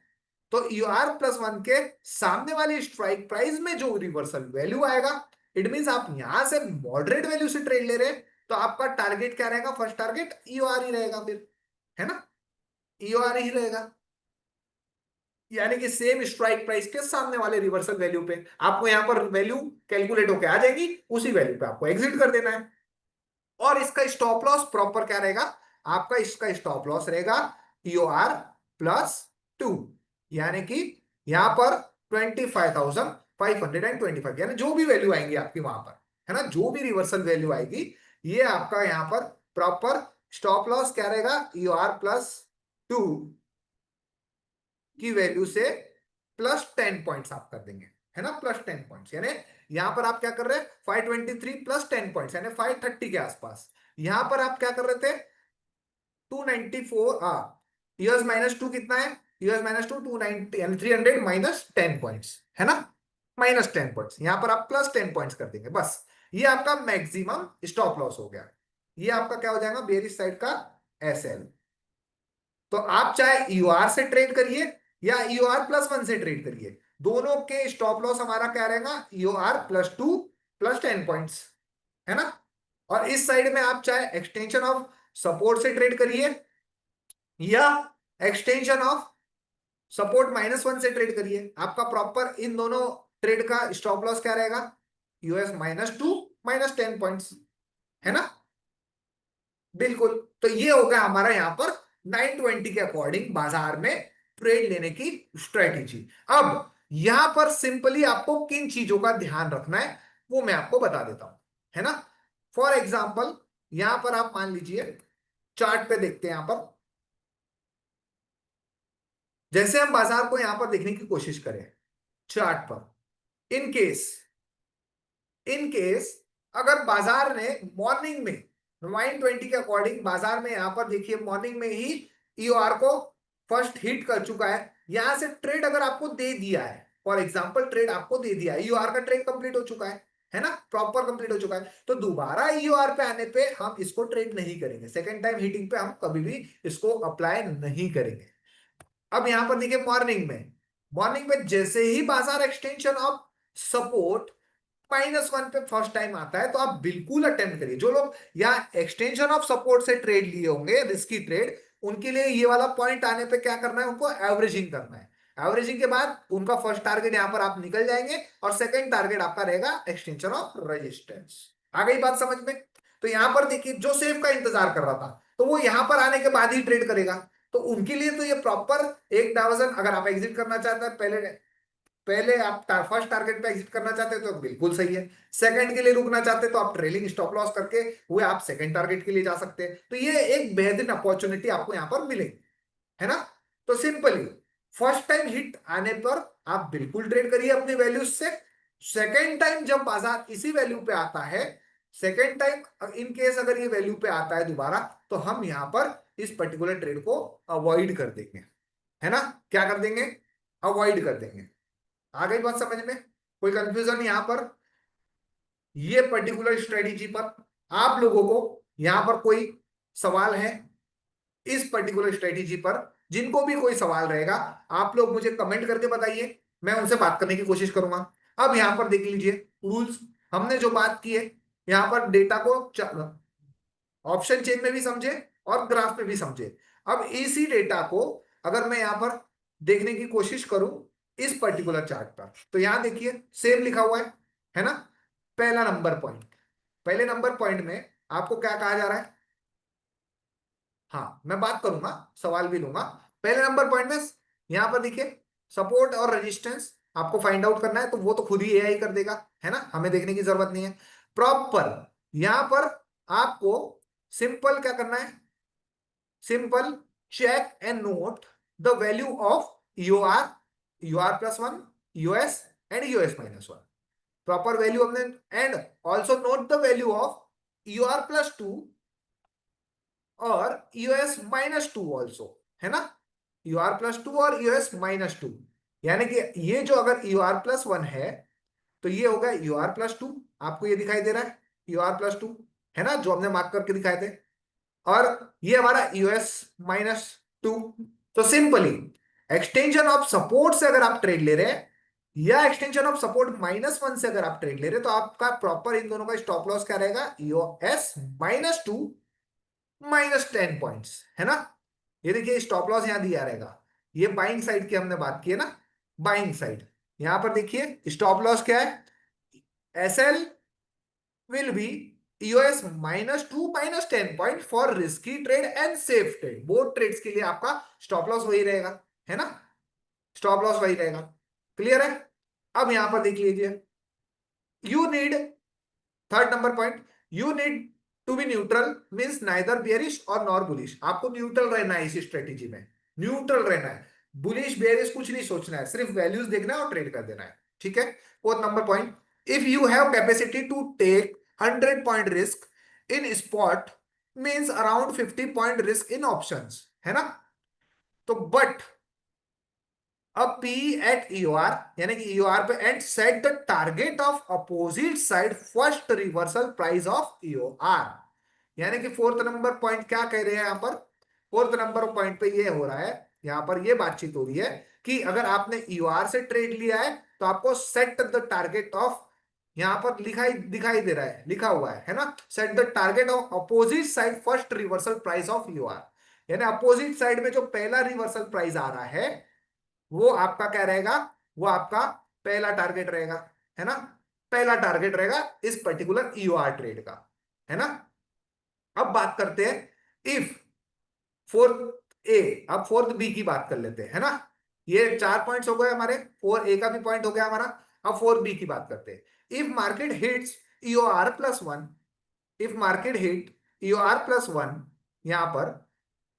[SPEAKER 1] तो यूआर+1 के सामने वाली स्ट्राइक प्राइस में जो रिवर्सल वैल्यू आएगा, इट मींस आप यहां से मॉडरेट वैल्यू से ट्रेड ले रहे हैं, तो आपका टारगेट क्या रहेगा, फर्स्ट टारगेट ईओआर ही रहेगा फिर, है ना। ईओआर ही रहेगा, यानी कि सेम स्ट्राइक प्राइस के सामने वाले रिवर्सल वैल्यू पे आपको यहां पर वैल्यू कैलकुलेट होकर आ जाएगी, उसी वैल्यू पे आपको एग्जिट कर देना है। और इसका स्टॉप लॉस प्रॉपर क्या रहेगा, आपका इसका स्टॉप लॉस रहेगा EOR+2, यानी कि यहां पर 25,525, यानी जो भी वैल्यू आएंगी आपकी वहां पर, है ना, जो भी रिवर्सल वैल्यू आएगी, ये आपका यहां पर प्रॉपर स्टॉप लॉस क्या रहेगा, EOR+2 की वैल्यू से +10 पॉइंट्स आप कर देंगे, है ना, +10 पॉइंट्स, यानी यहां पर आप क्या कर रहे हैं 523 +10 पॉइंट्स यानी 530 के आसपास। यहां पर आप क्या कर रहे थे 294, यूएस-2 कितना है, यूएस-2 290, यानी 300 -10 पॉइंट्स, है ना, -10 पॉइंट्स, यहां पर आप +10 पॉइंट्स कर देंगे बस। ये आपका मैक्सिमम स्टॉप लॉस हो गया, ये आपका क्या हो जाएगा बेरिश साइड का एसएल। तो आप चाहे यूआर से ट्रेड करिए या EOR+1 से ट्रेड करिए, दोनों के स्टॉप लॉस हमारा क्या रहेगा, EOR+2 +10 पॉइंट्स, है ना। और इस साइड में आप चाहे एक्सटेंशन ऑफ सपोर्ट से ट्रेड करिए या एक्सटेंशन ऑफ सपोर्ट-1 से ट्रेड करिए, आपका प्रॉपर इन दोनों ट्रेड का स्टॉप लॉस क्या रहेगा, US-2 -10 पॉइंट्स, है ना। बिल्कुल। तो ये होगा हमारा यहां पर 920 के अकॉर्डिंग बाजार में ट्रेड लेने की स्ट्रेटेजी। अब यहां पर सिंपली आपको किन चीजों का ध्यान रखना है वो मैं आपको बता देता हूं, है ना। फॉर एग्जाम्पल यहां पर आप मान लीजिए चार्ट पे देखते हैं, यहां पर जैसे हम बाजार को यहां पर देखने की कोशिश करें चार्ट पर, इन केस अगर बाजार ने मॉर्निंग में 920 के अकॉर्डिंग बाजार में यहां पर देखिए मॉर्निंग में ही ईओआर को फर्स्ट हिट कर चुका है, यहां से ट्रेड अगर आपको दे दिया है, फॉर एग्जांपल ट्रेड आपको दे दिया है, ईओआर का ट्रेड कंप्लीट हो चुका है ना, प्रॉपर कंप्लीट हो चुका है, तो दोबारा ईओआर पे आने पे हम इसको ट्रेड नहीं करेंगे, सेकेंड टाइम हिटिंग पे हम कभी भी इसको अप्लाई नहीं करेंगे। अब यहां पर देखिए मॉर्निंग में जैसे ही बाजार एक्सटेंशन ऑफ सपोर्ट -1 पे फर्स्ट टाइम आता है, तो आप बिल्कुल अटेम्प्ट करिए, जो लोग यहाँ एक्सटेंशन ऑफ सपोर्ट से ट्रेड लिए होंगे रिस्की ट्रेड, उनके लिए ये वाला पॉइंट आने पे क्या करना है, उनको एवरेजिंग करना है। एवरेजिंग के बाद उनका फर्स्ट टारगेट यहां पर आप निकल जाएंगे और सेकंड टारगेट आपका रहेगा एक्सटेंशन ऑफ रेजिस्टेंस। आ गई बात समझ में। तो यहां पर देखिए जो सेफ का इंतजार कर रहा था तो वो यहां पर आने के बाद ही ट्रेड करेगा, तो उनके लिए तो ये प्रॉपर एक डायवर्जन, अगर आप एग्जिट करना चाहते हैं पहले पहले आप फर्स्ट टारगेट पे एग्जिट करना चाहते हैं तो बिल्कुल सही है, सेकंड के लिए रुकना चाहते हैं तो आप ट्रेलिंग स्टॉप लॉस करके हुए आप सेकंड टारगेट के लिए जा सकते हैं। तो ये एक बेहतरीन अपॉर्चुनिटी आपको यहां पर मिलेगी, है ना। तो सिंपली फर्स्ट टाइम हिट आने पर आप बिल्कुल ट्रेड करिए अपनी वैल्यूज से। सेकेंड टाइम जब बाजार इसी वैल्यू पे आता है, सेकेंड टाइम इन केस अगर ये वैल्यू पे आता है दोबारा, तो हम यहां पर इस पर्टिकुलर ट्रेड को अवॉइड कर देंगे, है ना। क्या कर देंगे? अवॉइड कर देंगे। आ गई बात समझ में? कोई कंफ्यूजन यहां पर? ये पर्टिकुलर स्ट्रेटेजी पर आप लोगों को यहां पर कोई सवाल है? इस पर्टिकुलर स्ट्रेटेजी पर जिनको भी कोई सवाल रहेगा, आप लोग मुझे कमेंट करके बताइए, मैं उनसे बात करने की कोशिश करूंगा। अब यहां पर देख लीजिए रूल्स, हमने जो बात की है यहां पर डेटा को ऑप्शन चेन में भी समझे और ग्राफ में भी समझे। अब इसी डेटा को अगर मैं यहां पर देखने की कोशिश करूं इस पर्टिकुलर चार्ट पर, तो यहां देखिए सेम लिखा हुआ है ना। पहला नंबर पॉइंट, पहले नंबर पॉइंट में आपको क्या कहा जा रहा है? हाँ, मैं बात करूंगा, सवाल भी लूंगा। पहले नंबर पॉइंट में यहां पर देखिए सपोर्ट और रेजिस्टेंस आपको फाइंड आउट करना है, तो वो तो खुद ही एआई कर देगा, है ना, हमें देखने की जरूरत नहीं है। प्रॉपर यहां पर आपको सिंपल क्या करना है? Simple check and note the value of UR, UR plus one, US and US minus one. Proper value हमने, and also note the value of UR plus two और यूएस माइनस टू ऑल्सो, है ना। यूआर plus two और US minus टू, यानी कि ये जो अगर यूआर प्लस वन है तो ये होगा यूआर प्लस टू, आपको ये दिखाई दे रहा है यूआर प्लस टू, है ना, जो हमने मार्क करके दिखाए थे। और ये हमारा यूएस माइनस टू। तो सिंपली एक्सटेंशन ऑफ सपोर्ट से अगर आप ट्रेड ले रहे हैं या extension of support minus one से अगर आप ट्रेड ले रहे हैं, तो आपका प्रॉपर इन दोनों का स्टॉप लॉस क्या रहेगा? US minus two minus 10 points, है ना। ये देखिए स्टॉप लॉस यहां दिया रहेगा, ये बाइंग साइड की हमने बात की है ना, बाइंग साइड। यहां पर देखिए स्टॉप लॉस क्या है? SL will be US minus two minus 10 point for risky trade and safe trade. Both trades के लिए आपका स्टॉप लॉस वही रहेगा, है ना, स्टॉप लॉस वही रहेगा। क्लियर है? अब यहां पर देख लीजिए you need, third number point, you need to be neutral, means neither bearish और नॉर बुलिश। आपको न्यूट्रल रहना है इसी स्ट्रेटेजी में, न्यूट्रल रहना है, बुलिश बेयरिश कुछ नहीं सोचना है, सिर्फ वैल्यूज देखना है और ट्रेड कर देना है, ठीक है। Fourth number point, if you have capacity to take 100 point risk in spot, means around 50 point risk in options, है ना। तो बट अब P at EOR, यानी कि EOR पे, and set the target of opposite side first reversal price of EOR। यानी कि fourth number point क्या कह रहे हैं यहां पर? फोर्थ नंबर पॉइंट पे ये हो रहा है, यहां पर ये बातचीत हो रही है कि अगर आपने EOR से ट्रेड लिया है तो आपको सेट द टारगेट ऑफ, यहां पर लिखा दिखाई दे रहा है, लिखा हुआ है ना, set the target of opposite side first reversal price of EOR। यानी अपोजिट साइड में जो पहला रिवर्सल प्राइस आ रहा है वो आपका क्या रहेगा? वो आपका पहला टारगेट रहेगा, है ना, पहला टारगेट रहेगा इस पर्टिकुलर ईओआर ट्रेड का, है ना। अब बात करते हैं इफ फोर्थ ए, अब फोर्थ बी की बात कर लेते हैं, है ना। ये 4 पॉइंट्स हो गए हमारे, फोर ए का भी पॉइंट हो गया हमारा। अब फोर्थ बी की बात करते हैं। If market hits EOR plus one, if market hit EOR plus one, यहां पर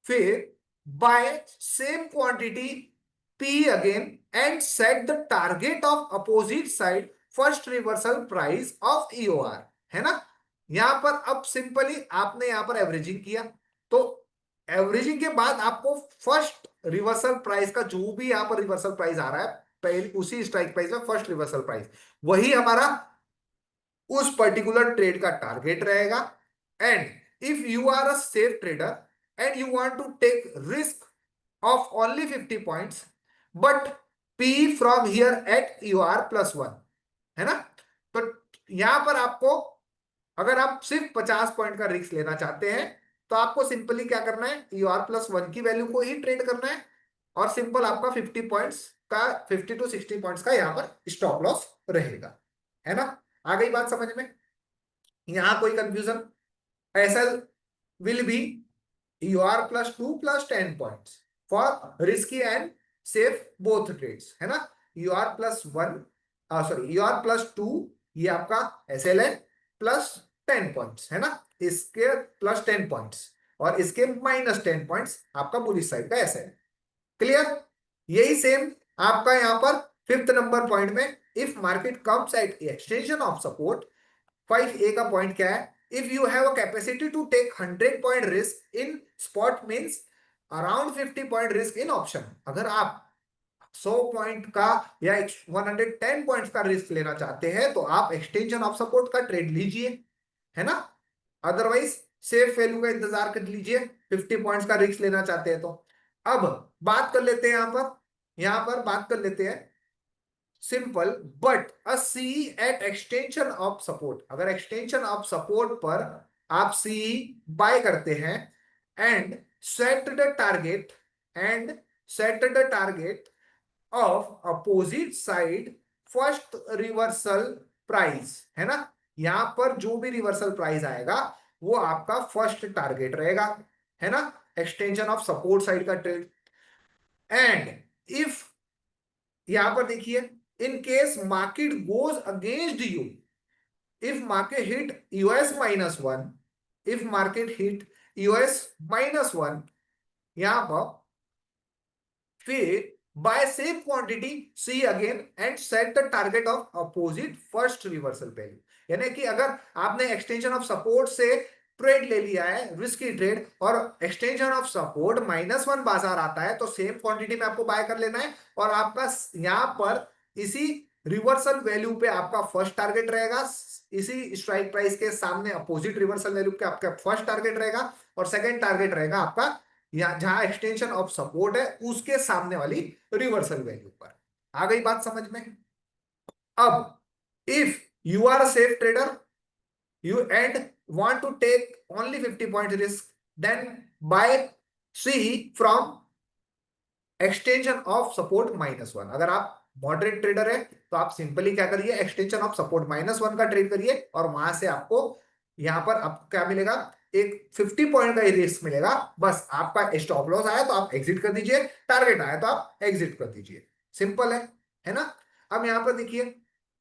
[SPEAKER 1] फिर buy same quantity P again and set the target of opposite side first reversal price of EOR, है ना। यहां पर अब सिंपली आपने यहां पर एवरेजिंग किया, तो एवरेजिंग के बाद आपको फर्स्ट रिवर्सल प्राइस का जो भी यहां पर रिवर्सल प्राइस आ रहा है पहले उसी स्ट्राइक प्राइस में फर्स्ट रिवर्सल प्राइस, वही हमारा उस पर्टिकुलर ट्रेड का टारगेट रहेगा। And if you are a safe trader and you want to take risk of only 50 points but P from here at UR plus one, है ना। तो यहां पर आपको अगर आप सिर्फ 50 पॉइंट का रिस्क लेना चाहते हैं तो आपको सिंपली क्या करना है? UR प्लस वन की वैल्यू को ही ट्रेड करना है और सिंपल आपका 50 पॉइंट्स का, 50 to 60 पॉइंट्स का यहां पर स्टॉप लॉस रहेगा, है ना। आ गई बात समझ में? यहां कोई confusion? SL will be UR plus two plus 10 points, for risky and safe both trades, है ना। You are plus one, sorry you are plus two, ये आपका एसएल है, प्लस 10 पॉइंट्स, है ना। इसके प्लस 10 पॉइंट्स और इसके माइनस 10 पॉइंट्स आपका बुलिश साइड का एसएल। क्लियर। यही सेम आपका यहां पर फिफ्थ नंबर पॉइंट में, if market comes at extension of support, 5A का पॉइंट क्या है, if you have a capacity to take 100 point risk in spot means around 50 point risk in option. अगर आप 100 पॉइंट का या 110 पॉइंट का risk लेना चाहते हैं तो आप एक्सटेंशन ऑफ सपोर्ट का ट्रेड लीजिए, है ना। अदरवाइज सेफ वैल्यू का इंतजार कर लीजिए 50 पॉइंट्स का रिस्क लेना चाहते हैं तो। अब बात कर लेते हैं यहां पर बात कर लेते हैं simple, but a CE at extension of support. अगर एक्सटेंशन ऑफ सपोर्ट पर आप सी बाय करते हैं and set the target and set the target of opposite side first reversal price, है ना। यहां पर जो भी रिवर्सल प्राइस आएगा वो आपका फर्स्ट टारगेट रहेगा, है ना, एक्सटेंशन ऑफ सपोर्ट साइड का ट्रेड। एंड इफ, यहां पर देखिए, in case market goes against you, if market hit US minus one, if market hit US minus one, यहां पर फिर buy same quantity CE again and set the target of opposite first reversal value. यानी कि अगर आपने extension of support से trade ले लिया है, रिस्की ट्रेड, और एक्सटेंशन ऑफ सपोर्ट -1 बाजार आता है तो सेम क्वांटिटी में आपको बाय कर लेना है और आपका यहां पर इसी रिवर्सल वैल्यू पे आपका फर्स्ट टारगेट रहेगा, इसी स्ट्राइक प्राइस के सामने अपोजिट रिवर्सल वैल्यू पे आपका फर्स्ट टारगेट रहेगा और सेकंड टारगेट रहेगा आपका या जहां एक्सटेंशन ऑफ सपोर्ट है उसके सामने वाली रिवर्सल वैल्यू पर। आ गई बात समझ में। अब if you are a safe trader you and want to take only 50 point risk, then buy C from extension of support -1। अगर आप मॉडरेट ट्रेडर है तो आप सिंपली क्या करिए, एक्सटेंशन ऑफ सपोर्ट -1 का ट्रेड करिए और वहां से आपको यहां पर आपको क्या मिलेगा, एक 50 पॉइंट का ही रिस्क मिलेगा। बस आपका स्टॉप लॉस आया तो आप एग्जिट कर दीजिए, टारगेट आया तो आप एग्जिट कर दीजिए, सिंपल है ना। अब यहां पर देखिए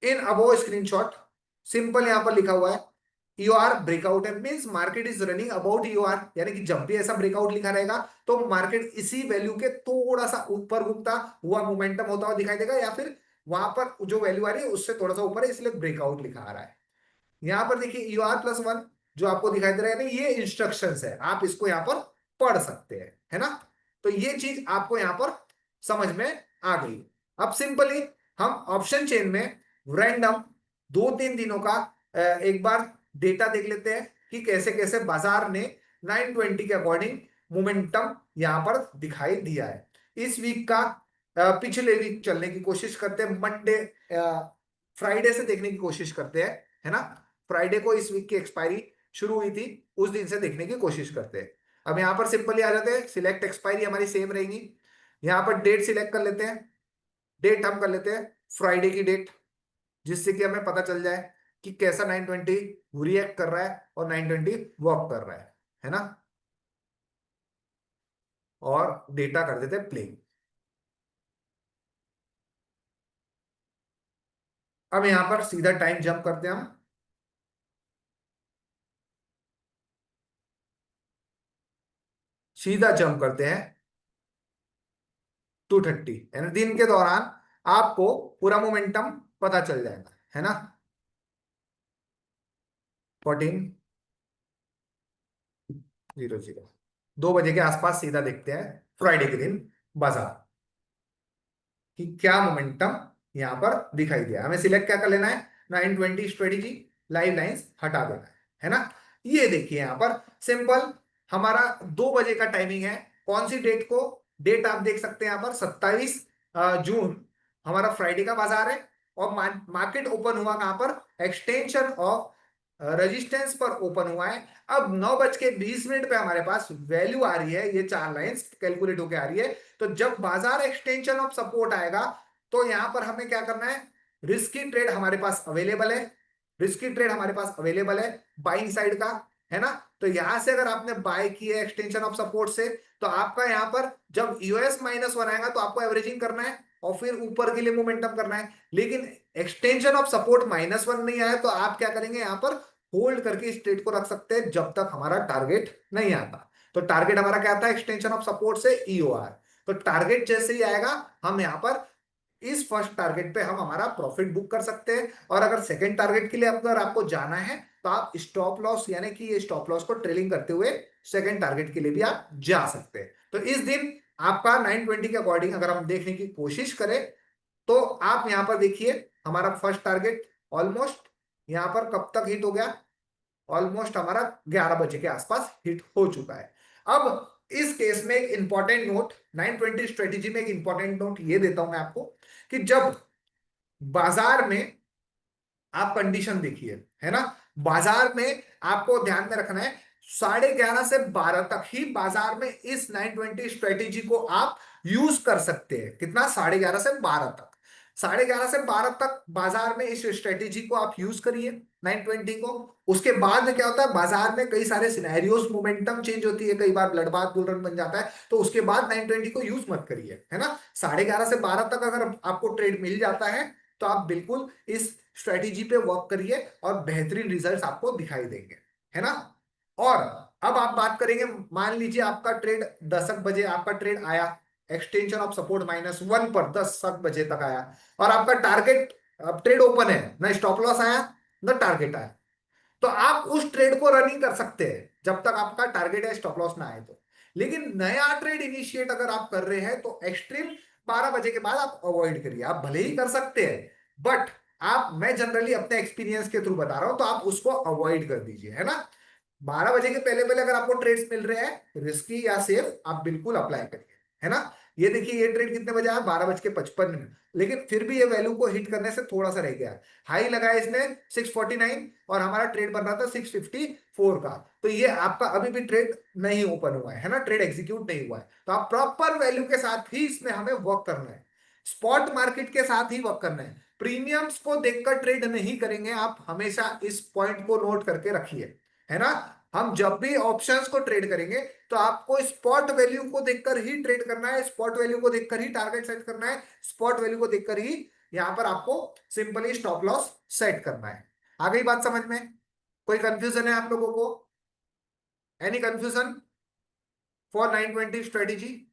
[SPEAKER 1] इन अबोव स्क्रीनशॉट, सिंपल यहां पर लिखा हुआ है यू आर ब्रेकआउट है, means market is running about U R, यानी कि जब भी ऐसा ब्रेकआउट लिखा रहेगा तो मार्केट इसी वैल्यू के थोड़ा सा ऊपर घूमता हुआ मोमेंटम होता हुआ दिखाई देगा, या फिर वहां पर जो वैल्यू आ रही है उससे थोड़ा सा ऊपर है इसलिए ब्रेकआउट लिखा आ रहा है। यहां पर देखिए यू आर प्लस वन जो आपको दिखाई दे रहा है ना, ये इंस्ट्रक्शंस है, आप इसको यहां पर पढ़ सकते हैं, है ना। तो ये चीज आपको यहां पर समझ में आ गई। अब सिंपली हम ऑप्शन चेन में रैंडम 2-3 दिनों का एक बार डेटा देख लेते हैं कि कैसे कैसे बाजार ने 920 के अकॉर्डिंग मोमेंटम यहां पर दिखाई दिया है। इस वीक का पिछले वीक चलने की कोशिश करते हैं, मंडे फ्राइडे से देखने की कोशिश करते हैं, है ना। फ्राइडे को इस वीक की एक्सपायरी शुरू हुई थी, उस दिन से देखने की कोशिश करते हैं। अब यहां पर सिंपली आ जाते हैं, सिलेक्ट एक्सपायरी हमारी सेम रहेगी, यहां पर डेट सिलेक्ट कर लेते हैं, डेट हम कर लेते हैं फ्राइडे की डेट, जिससे कि हमें पता चल जाए कि कैसा 920 रिएक्ट कर रहा है और 920 वर्क कर रहा है ना। और डेटा कर देते हैं प्ले। अब यहां पर सीधा टाइम जंप करते हैं हम, सीधा जंप करते हैं 230, यानी दिन के दौरान आपको पूरा मोमेंटम पता चल जाएगा, है ना। 14:00 2 बजे के आसपास सीधा देखते हैं फ्राइडे के दिन बाजार कि क्या मोमेंटम यहां पर दिखाई दिया। हमें सिलेक्ट क्या कर लेना है, 920 स्ट्रेटेजी, लाइव लाइंस हटा देना है ना। ये देखिए यहां पर सिंपल हमारा 2 बजे का टाइमिंग है, कौन सी डेट को, डेट आप देख सकते हैं यहां पर 27 जून हमारा फ्राइडे का बाजार है और मार्केट ओपन हुआ कहां पर, एक्सटेंशन ऑफ रेजिस्टेंस पर ओपन हुआ है। अब 9:20 पे हमारे पास वैल्यू आ रही है, ये 4 लाइंस कैलकुलेट होकर आ रही है। तो जब बाजार एक्सटेंशन ऑफ सपोर्ट आएगा तो यहां पर हमें क्या करना है, रिस्की ट्रेड हमारे पास अवेलेबल है, रिस्की ट्रेड हमारे पास अवेलेबल है बाइंग साइड का, है ना। तो यहां से अगर आपने बाय किया एक्सटेंशन ऑफ सपोर्ट से, तो आपका यहां पर जब यूएस -1 आएगा तो आपको एवरेजिंग करना है और फिर ऊपर के लिए मोमेंटम करना है। लेकिन एक्सटेंशन ऑफ सपोर्ट -1 नहीं आया तो आप क्या करेंगे, यहां पर होल्ड करके इस ट्रेड को रख सकते हैं जब तक हमारा टारगेट नहीं आता। तो टारगेट हमारा क्या आता है एक्सटेंशन ऑफ सपोर्ट से ईओआर। तो टारगेट जैसे ही आएगा हम यहां पर इस फर्स्ट टारगेट पे हम हमारा प्रॉफिट बुक कर सकते हैं। और अगर सेकंड टारगेट के लिए अगर आपको जाना है तो आप स्टॉप लॉस यानी कि ये स्टॉप लॉस को ट्रेलिंग करते हुए सेकंड टारगेट के लिए भी आप जा सकते हैं। तो इस दिन आपका 920 के अकॉर्डिंग अगर हम देखने की कोशिश करें तो आप यहां पर देखिए हमारा फर्स्ट टारगेट ऑलमोस्ट यहां पर कब तक हिट हो गया, ऑलमोस्ट हमारा 11 बजे के आसपास हिट हो चुका है। अब इस केस में एक इंपॉर्टेंट नोट, 920 स्ट्रेटेजी में एक इंपॉर्टेंट नोट ये देता हूं मैं आपको कि जब बाजार में आप कंडीशन देखिए, है ना, बाजार में आपको ध्यान में रखना है 11:30 से 12 तक ही बाजार में इस 920 स्ट्रेटेजी को आप यूज कर सकते हैं। कितना, 11:30 से 12 तक। 11:30 से 12 तक बाजार में इस स्ट्रेटेजी को आप यूज करिए 920 को। उसके बाद में क्या होता है, बाजार में कई सारे सिनेरियोस, मोमेंटम चेंज होती है, कई बार ब्लडबाथ बुल रन बन जाता है, तो उसके बाद 920 को यूज मत करिए, है ना। 11:30 से 12 तक अगर आपको ट्रेड मिल जाता है तो आप बिल्कुल इस स्ट्रेटेजी पे वर्क करिए और बेहतरीन रिजल्ट्स आपको दिखाई देंगे, है ना। और अब आप बात करेंगे, मान लीजिए आपका ट्रेड 10 बजे आपका ट्रेड आया, एक्सटेंशन ऑफ सपोर्ट -1 पर 10 बजे तक आया और आपका टारगेट, अब ट्रेड ओपन है, ना स्टॉप लॉस आया ना टारगेट आया, तो आप उस ट्रेड को रन ही कर सकते हैं जब तक आपका टारगेट या स्टॉप लॉस ना आए तो। लेकिन नया ट्रेड इनिशिएट अगर आप कर रहे हैं तो एक्सट्रीम 12 बजे के बाद आप अवॉइड करिए। आप भले ही कर सकते हैं बट आप, मैं जनरली अपने एक्सपीरियंस के थ्रू बता रहा हूं, तो आप उसको अवॉइड कर दीजिए, है ना। 12 बजे के पहले पहले अगर आपको ट्रेड्स मिल रहे हैं रिस्की या सेफ, आप बिल्कुल अप्लाई करिए, है ना। ये देखिए ये ट्रेड कितने बजे आया, 12:55, लेकिन फिर भी ये वैल्यू को हिट करने से थोड़ा सा रह गया। हाई लगाया इसने 649 और हमारा ट्रेड बन रहा था 654 का। तो ये आपका अभी भी ट्रेड नहीं ओपन हुआ है ना, ट्रेड एग्जीक्यूट नहीं हुआ है। तो आप प्रॉपर वैल्यू के साथ ही इसमें हमें वर्क करना है, स्पॉट मार्केट के साथ ही वर्क करना है। प्रीमियम्स को देखकर ट्रेड नहीं करेंगे आप, हमेशा इस पॉइंट को नोट करके रखिए, है ना। हम जब भी ऑप्शंस को ट्रेड करेंगे तो आपको स्पॉट वैल्यू को देखकर ही ट्रेड करना है, स्पॉट वैल्यू को देखकर ही टारगेट सेट करना है, स्पॉट वैल्यू को देखकर ही यहां पर आपको सिंपली स्टॉप लॉस सेट करना है। आ गई बात समझ में? कोई कंफ्यूजन है आप लोगों को? Any confusion for 920 strategy?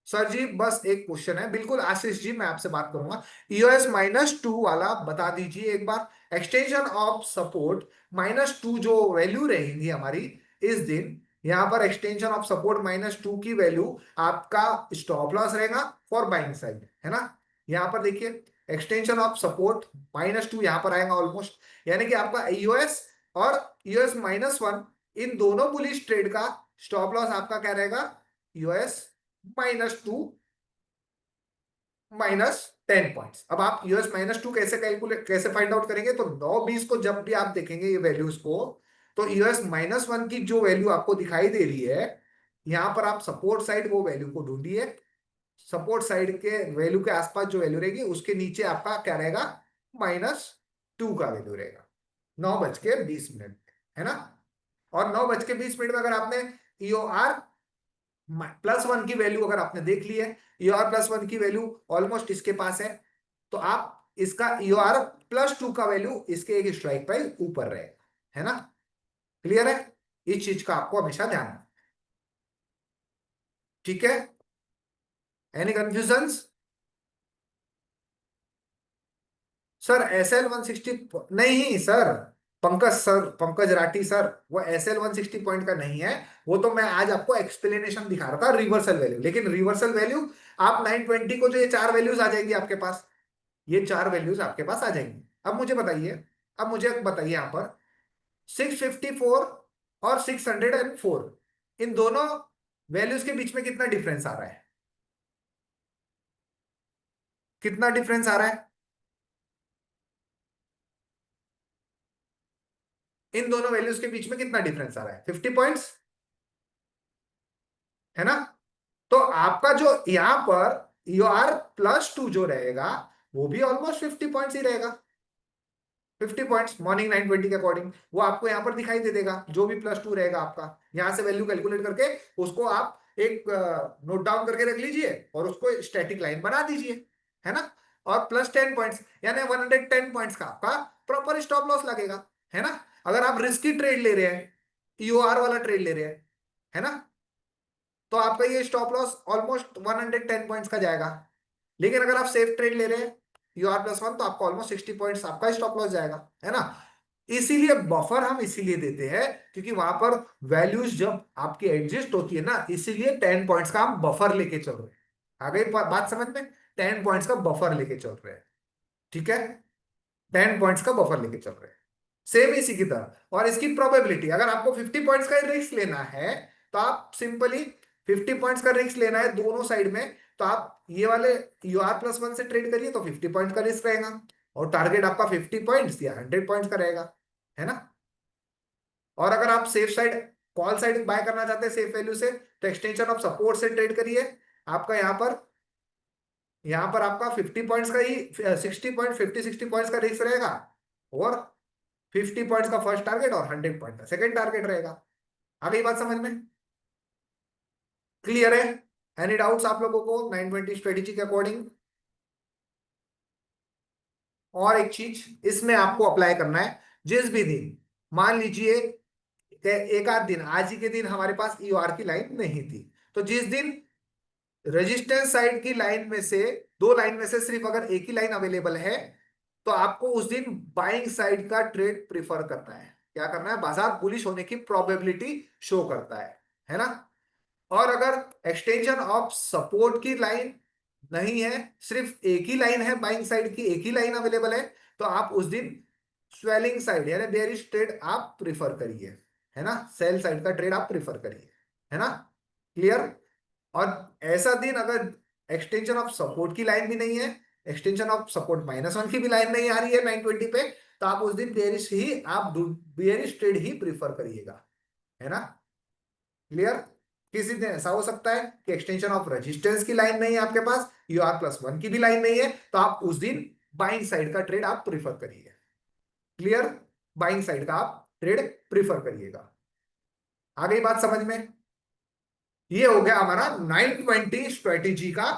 [SPEAKER 1] Sir जी बस एक क्वेश्चन है, बिल्कुल आशीष जी मैं आपसे बात करूंगा, EOS -2 वाला बता दीजिए एक बार। एक्सटेंशन ऑफ सपोर्ट -2 जो वैल्यू रहेगी हमारी इस दिन, यहां पर एक्सटेंशन ऑफ सपोर्ट -2 की वैल्यू आपका स्टॉप लॉस रहेगा फॉर बाइंग साइड, है ना। यहां पर देखिए एक्सटेंशन ऑफ सपोर्ट -2 यहां पर आएगा ऑलमोस्ट, यानी कि आपका EOS और EOS-1 इन दोनों बुलिश ट्रेड का स्टॉप लॉस आपका क्या रहेगा, EOS -2 -10 पॉइंट्स। अब आप EOS -2 कैसे कैलकुलेट, कैसे फाइंड आउट करेंगे, तो 9:20 को जब भी आप देखेंगे ये वैल्यूज को, तो EOS-1 की जो वैल्यू आपको दिखाई दे रही है, यहां पर आप सपोर्ट साइड वो वैल्यू को ढूंढिए। सपोर्ट साइड के वैल्यू के आसपास जो वैल्यू रहेगी उसके नीचे आपका क्या रहेगा, -2 का वैल्यू रहेगा 9:20, है ना। और 9:20 में अगर आपने EOR +1 की वैल्यू अगर आपने देख ली है, EOR +1 की वैल्यू ऑलमोस्ट इसके पास है, तो आप इसका EOR +2 का वैल्यू इसके एक स्ट्राइक प्राइस ऊपर रहेगा, है ना। क्लियर है? इस चीज का आपको हमेशा ध्यान रखना, ठीक है। Any confusions? सर SL 160 नहीं sir, Pankaj sir, Pankaj Rathi sir, वो SL 160 पॉइंट का नहीं है। वो तो मैं आज आपको एक्सप्लेनेशन दिखा रहा था रिवर्सल वैल्यू, लेकिन रिवर्सल वैल्यू आप 920 को जो ये चार वैल्यूज आ जाएंगी आपके पास, ये चार वैल्यूज आपके पास आ जाएंगी। अब मुझे बताइए, अब मुझे बताइए यहां पर 654 और 604, इन दोनों वैल्यूज के बीच में कितना डिफरेंस आ रहा है, कितना डिफरेंस आ रहा है? इन दोनों वैल्यूज के बीच में कितना डिफरेंस आ रहा है, 50 पॉइंट्स, है ना। तो आपका जो यहां पर EOR +2 जो रहेगा वो भी ऑलमोस्ट 50 पॉइंट्स ही रहेगा, 50 पॉइंट्स मॉर्निंग 9:20 के अकॉर्डिंग वो आपको यहाँ पर दिखाई दे देगा, जो भी +2 रहेगा आपका। यहाँ से वैल्यू कैलकुलेट करके उसको आप एक नोट डाउन करके रख लीजिए और उसको स्टैटिक लाइन बना दीजिए, है ना। और +10 पॉइंट्स यानी 110 पॉइंट्स का आपका प्रॉपर स्टॉप लॉस लगेगा, है ना। अगर आप रिस्की ट्रेड ले रहे हैं, ईओआर वाला ट्रेड ले रहे हैं, है ना, तो आपका ये स्टॉप लॉस ऑलमोस्ट 110 पॉइंट्स का जाएगा। लेकिन अगर आप सेफ ट्रेड ले रहे हैं UR+1, तो आपका ऑलमोस्ट 60 पॉइंट्स आपका स्टॉप लॉस जाएगा, है ना। इसीलिए बफर हम इसीलिए देते हैं क्योंकि वहां पर वैल्यूज जब आपकी एडजस्ट होती है ना, इसीलिए 10 पॉइंट्स का हम बफर लेके चल रहे हैं। आ गई बात समझ में? 10 पॉइंट्स का बफर लेके चल रहे हैं, ठीक है। 10 पॉइंट्स का बफर लेके चल रहे हैं, सेम इसी की तरह। और इसकी प्रोबेबिलिटी, अगर आपको 50 पॉइंट्स का रिस्क लेना है तो आप सिंपली 50 पॉइंट्स का रिस्क लेना है दोनों साइड में, तो आप ये वाले UR+1 से ट्रेड करिए तो 50 पॉइंट का रिस्क रहेगा, और टारगेट आपका 50 पॉइंट्स या 100 पॉइंट्स का रहेगा, है ना। और अगर आप safe side call side by करना चाहते हैं सेफ वैल्यू से, तो एक्सटेंशन ऑफ सपोर्ट से ट्रेड करिए। आपका यहाँ पर आपका 50 पॉइंट्स का ही 60 पॉइंट 50-60 पॉइंट्स का रिस्क रहेगा, और 50 पॉइंट्स का फर्स्ट टारगेट और 100 पॉइंट का सेकंड टारगेट रहेगा। आ गई बात समझ में? क्लियर है? एनी डाउट्स आप लोगों को 920 स्ट्रेटेजी के अकॉर्डिंग? और एक चीज इसमें आपको अप्लाई करना है, जिस भी दिन मान लीजिए कि एक आध दिन, आज ही के दिन हमारे पास ईओआर की लाइन नहीं थी, तो जिस दिन रेजिस्टेंस साइड की लाइन में से, दो लाइन में से सिर्फ अगर एक ही लाइन अवेलेबल है, तो आपको उस दिन बाइंग साइड का ट्रेड प्रिफर करना है। क्या करना है? बाजार बुलिश होने की प्रोबेबिलिटी शो करता है ना। और अगर एक्सटेंशन ऑफ सपोर्ट की लाइन नहीं है, सिर्फ एक ही लाइन है, बाइंग साइड की एक ही लाइन अवेलेबल है, तो आप उस दिन स्वेलिंग साइड यानी बेयरिश ट्रेड आप प्रिफर करिए, है ना। सेल साइड का ट्रेड आप प्रिफर करिए, है ना। क्लियर? और ऐसा दिन अगर एक्सटेंशन ऑफ सपोर्ट की लाइन भी नहीं है, एक्सटेंशन ऑफ सपोर्ट -1 की भी लाइन नहीं आ रही है 920 पे, तो आप उस दिन बेयरिश ट्रेड ही प्रिफर करिएगा, है ना। क्लियर? किसी दिन ऐसा हो सकता है कि एक्सटेंशन ऑफ रेजिस्टेंस की लाइन नहीं है आपके पास, UR+1 की भी लाइन नहीं है, तो आप उस दिन बाइंग साइड का ट्रेड आप प्रिफर करिए। क्लियर? बाइंग साइड का आप ट्रेड प्रिफर करिएगा। आ गई बात समझ में? ये हो गया हमारा 920 स्ट्रेटेजी का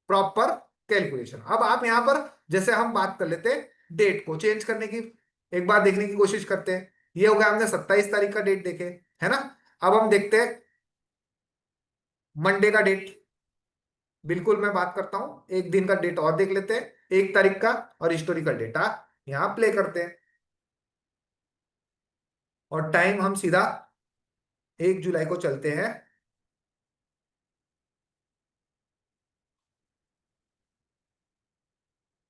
[SPEAKER 1] प्रॉपर कैलकुलेशन। अब आप यहां पर जैसे हम बात कर लेते हैं डेट को चेंज करने की, एक बार देखने की कोशिश करते हैं। ये हो गया, हमने 27 तारीख का डेट देखे, है ना। अब हम देखते हैं मंडे का डेट। बिल्कुल मैं बात करता हूं, एक दिन का डेट और देख लेते हैं, 1 तारीख का, और हिस्टोरिकल डेटा यहां प्ले करते हैं। और टाइम हम सीधा 1 जुलाई को चलते हैं,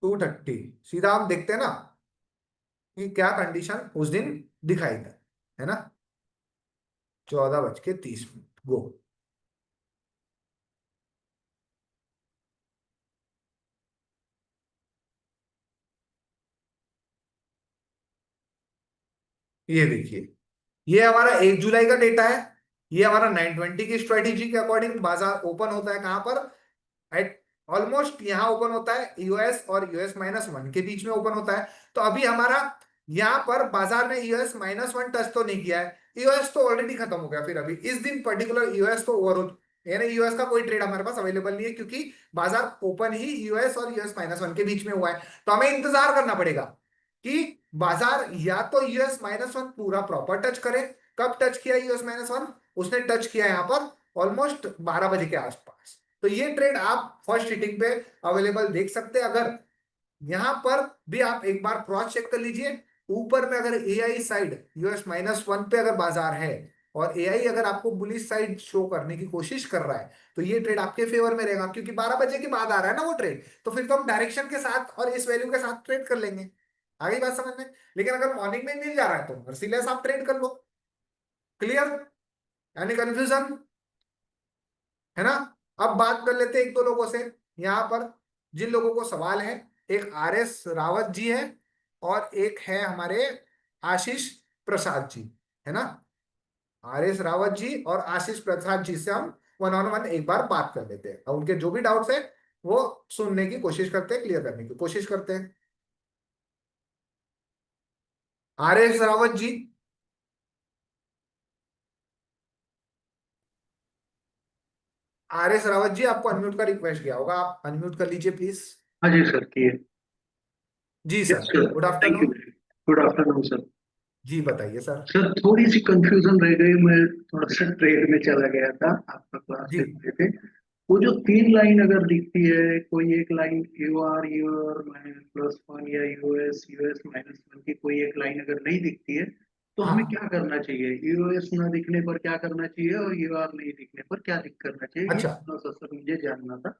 [SPEAKER 1] 2:30। सीधा हम देखते हैं ना कि क्या कंडीशन उस दिन दिखाई दे, है ना। 14:30 गो। ये देखिए, ये हमारा 1 जुलाई का डेटा है। ये हमारा 920 की स्ट्रेटेजी के अकॉर्डिंग बाजार ओपन होता है कहां पर? एट ऑलमोस्ट यहां ओपन होता है यूएस और US-1 के बीच में ओपन होता है। तो अभी हमारा यहां पर बाजार ने US-1 टच तो नहीं किया है, यूएस तो ऑलरेडी खत्म हो गया। फिर अभी इस दिन पर्टिकुलर यूएस तो ओवर, यानी यूएस का कोई ट्रेड हमारे पास अवेलेबल नहीं है, क्योंकि बाजार ओपन ही यूएस और US-1 के बीच में हुआ है। तो हमें इंतजार करना पड़ेगा कि बाजार या तो US-1 पूरा प्रॉपर टच करे। कब टच किया US-1? उसने टच किया यहाँ पर ऑलमोस्ट 12 बजे के आसपास। तो ये ट्रेड आप फर्स्ट हिटिंग पे अवेलेबल देख सकते हैं। अगर यहां पर भी आप एक बार क्रॉस चेक कर लीजिए, ऊपर में अगर एआई साइड US-1 पे अगर बाजार है, और एआई अगर आपको बुलिश साइड शो करने की कोशिश कर रहा है, तो ये ट्रेड आपके फेवर में रहेगा, क्योंकि 12 बजे के बाद आ रहा है ना वो ट्रेड। तो फिर तो हम डायरेक्शन के साथ और इस वैल्यू के साथ ट्रेड कर लेंगे। आगे बात समझ में? लेकिन अगर मॉर्निंग में मिल जा रहा है तो मर्सीलेस आप ट्रेड कर लो। क्लियर? यानी कंफ्यूजन है ना। अब बात कर लेते हैं एक दो लोगों से यहां पर, जिन लोगों को सवाल है। एक RS रावत जी है, और एक है हमारे आशीष प्रसाद जी, है ना। RS रावत जी और आशीष प्रसाद जी से हम वन ऑन वन एक बार बात कर लेते हैं, और उनके जो भी डाउट्स है वो सुनने की कोशिश करते हैं, क्लियर करने की कोशिश करते हैं। R S Rawat ji. R S Rawat ji, आपको अनम्यूट का रिक्वेस्ट गया होगा, आप अनम्यूट कर लीजिए प्लीज।
[SPEAKER 2] हाँ जी सर, किए।
[SPEAKER 1] जी
[SPEAKER 2] yes
[SPEAKER 1] sir.
[SPEAKER 2] Sir.
[SPEAKER 1] Good
[SPEAKER 2] thank you.
[SPEAKER 1] Afternoon.
[SPEAKER 2] Good afternoon sir.
[SPEAKER 1] जी बताइए सर।
[SPEAKER 2] सर थोड़ी सी कंफ्यूजन रह गई, मैं थोड़ा सा ट्रेड में चला गया था, आपका क्लास
[SPEAKER 1] जी।
[SPEAKER 2] देख रहे थे। वो जो तीन लाइन अगर दिखती है, कोई एक लाइन यूआर +1 या यूएस -1 की कोई एक लाइन अगर नहीं दिखती है, तो हमें
[SPEAKER 1] हाँ।
[SPEAKER 2] क्या करना चाहिए? यूएस ना दिखने पर क्या करना चाहिए और यूआर नहीं दिखने पर क्या दिख करना चाहिए, ये
[SPEAKER 1] अच्छा।
[SPEAKER 2] थोड़ा सा सर मुझे जानना था।